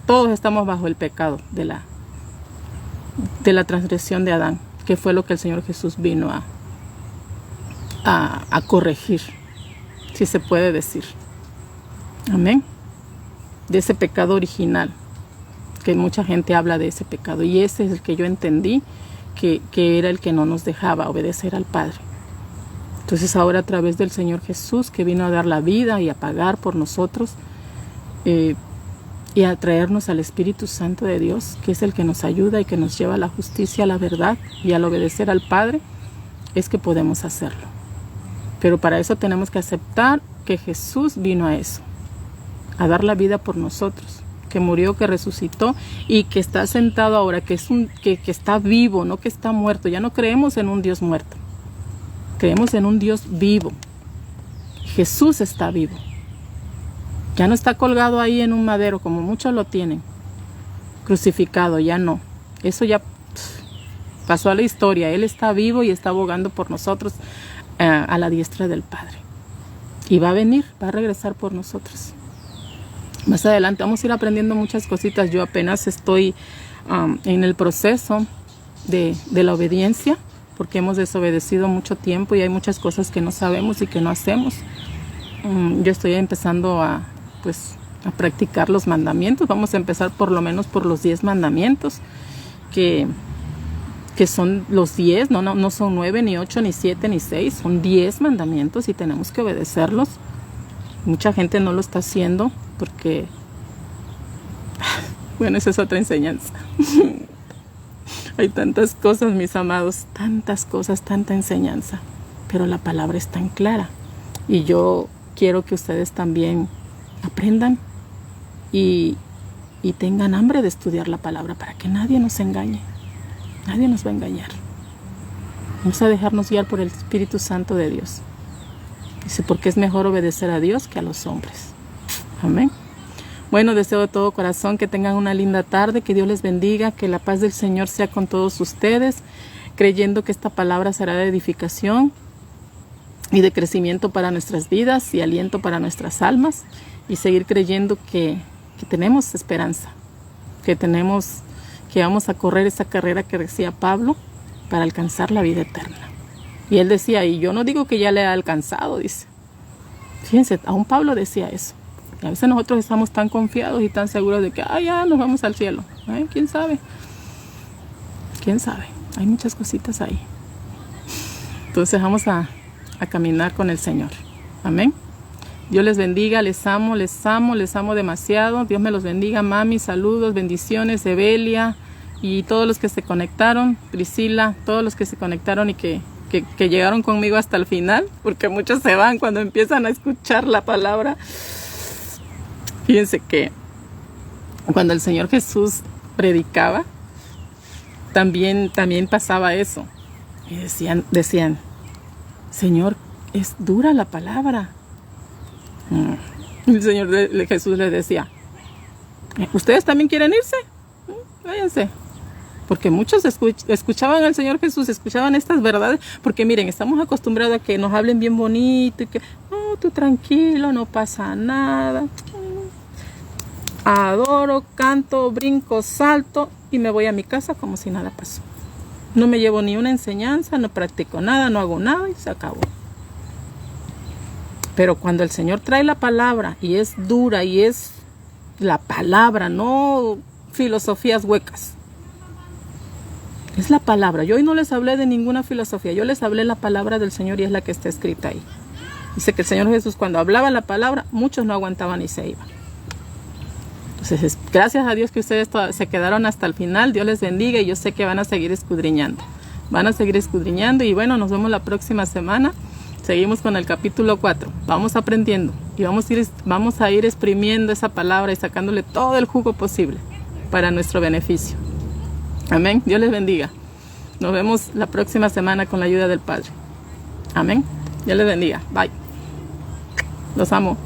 todos estamos bajo el pecado de la transgresión de Adán, que fue lo que el Señor Jesús vino a corregir, si se puede decir. Amén. De ese pecado original, que mucha gente habla de ese pecado, y ese es el que yo entendí que era el que no nos dejaba obedecer al Padre. Entonces ahora, a través del Señor Jesús, que vino a dar la vida y a pagar por nosotros, y a traernos al Espíritu Santo de Dios, que es el que nos ayuda y que nos lleva a la justicia, a la verdad y al obedecer al Padre, es que podemos hacerlo. Pero para eso tenemos que aceptar que Jesús vino a eso, a dar la vida por nosotros, que murió, que resucitó y que está sentado ahora, que está vivo, no que está muerto. Ya no creemos en un Dios muerto, creemos en un Dios vivo. Jesús está vivo. Ya no está colgado ahí en un madero como muchos lo tienen, crucificado, ya no. Eso ya pasó a la historia. Él está vivo y está abogando por nosotros a la diestra del Padre. Y va a venir, va a regresar por nosotros. Más adelante vamos a ir aprendiendo muchas cositas. Yo apenas estoy en el proceso de la obediencia, porque hemos desobedecido mucho tiempo y hay muchas cosas que no sabemos y que no hacemos. Yo estoy empezando a practicar los mandamientos. Vamos a empezar por lo menos por los 10 mandamientos, que que son los 10, no son 9, ni 8, ni 7, ni 6, son 10 mandamientos y tenemos que obedecerlos. Mucha gente no lo está haciendo porque, bueno, esa es otra enseñanza. Hay tantas cosas, mis amados, tantas cosas, tanta enseñanza, pero la palabra es tan clara. Y yo quiero que ustedes también aprendan y tengan hambre de estudiar la palabra para que nadie nos engañe. Nadie nos va a engañar. Vamos a dejarnos guiar por el Espíritu Santo de Dios. Dice, porque es mejor obedecer a Dios que a los hombres. Amén. Bueno, deseo de todo corazón que tengan una linda tarde, que Dios les bendiga, que la paz del Señor sea con todos ustedes, creyendo que esta palabra será de edificación y de crecimiento para nuestras vidas y aliento para nuestras almas, y seguir creyendo que tenemos esperanza, que vamos a correr esa carrera que decía Pablo para alcanzar la vida eterna. Y él decía, y yo no digo que ya le ha alcanzado, dice. Fíjense, aún Pablo decía eso. Y a veces nosotros estamos tan confiados y tan seguros de que ya nos vamos al cielo. ¿Quién sabe? ¿Quién sabe? Hay muchas cositas ahí. Entonces vamos a caminar con el Señor. Amén. Dios les bendiga, les amo demasiado. Dios me los bendiga, mami, saludos, bendiciones, Evelia y todos los que se conectaron, Priscila, todos los que se conectaron y que llegaron conmigo hasta el final, porque muchos se van cuando empiezan a escuchar la palabra. Fíjense que cuando el Señor Jesús predicaba, también pasaba eso. Y decían, Señor, es dura la palabra. El Señor Jesús les decía, ¿ustedes también quieren irse? Váyanse. Porque muchos escuchaban al Señor Jesús, escuchaban estas verdades, porque miren, estamos acostumbrados a que nos hablen bien bonito y que, tú tranquilo, no pasa nada. Adoro, canto, brinco, salto y me voy a mi casa como si nada pasó. No me llevo ni una enseñanza, no practico nada, no hago nada y se acabó. Pero cuando el Señor trae la palabra y es dura y es la palabra, no filosofías huecas. Es la palabra. Yo hoy no les hablé de ninguna filosofía. Yo les hablé la palabra del Señor y es la que está escrita ahí. Dice que el Señor Jesús cuando hablaba la palabra, muchos no aguantaban y se iban. Entonces, gracias a Dios que ustedes se quedaron hasta el final. Dios les bendiga y yo sé que van a seguir escudriñando. Van a seguir escudriñando y bueno, nos vemos la próxima semana. Seguimos con el capítulo 4. Vamos aprendiendo y vamos a ir exprimiendo esa palabra y sacándole todo el jugo posible para nuestro beneficio. Amén. Dios les bendiga. Nos vemos la próxima semana con la ayuda del Padre. Amén. Dios les bendiga. Bye. Los amo.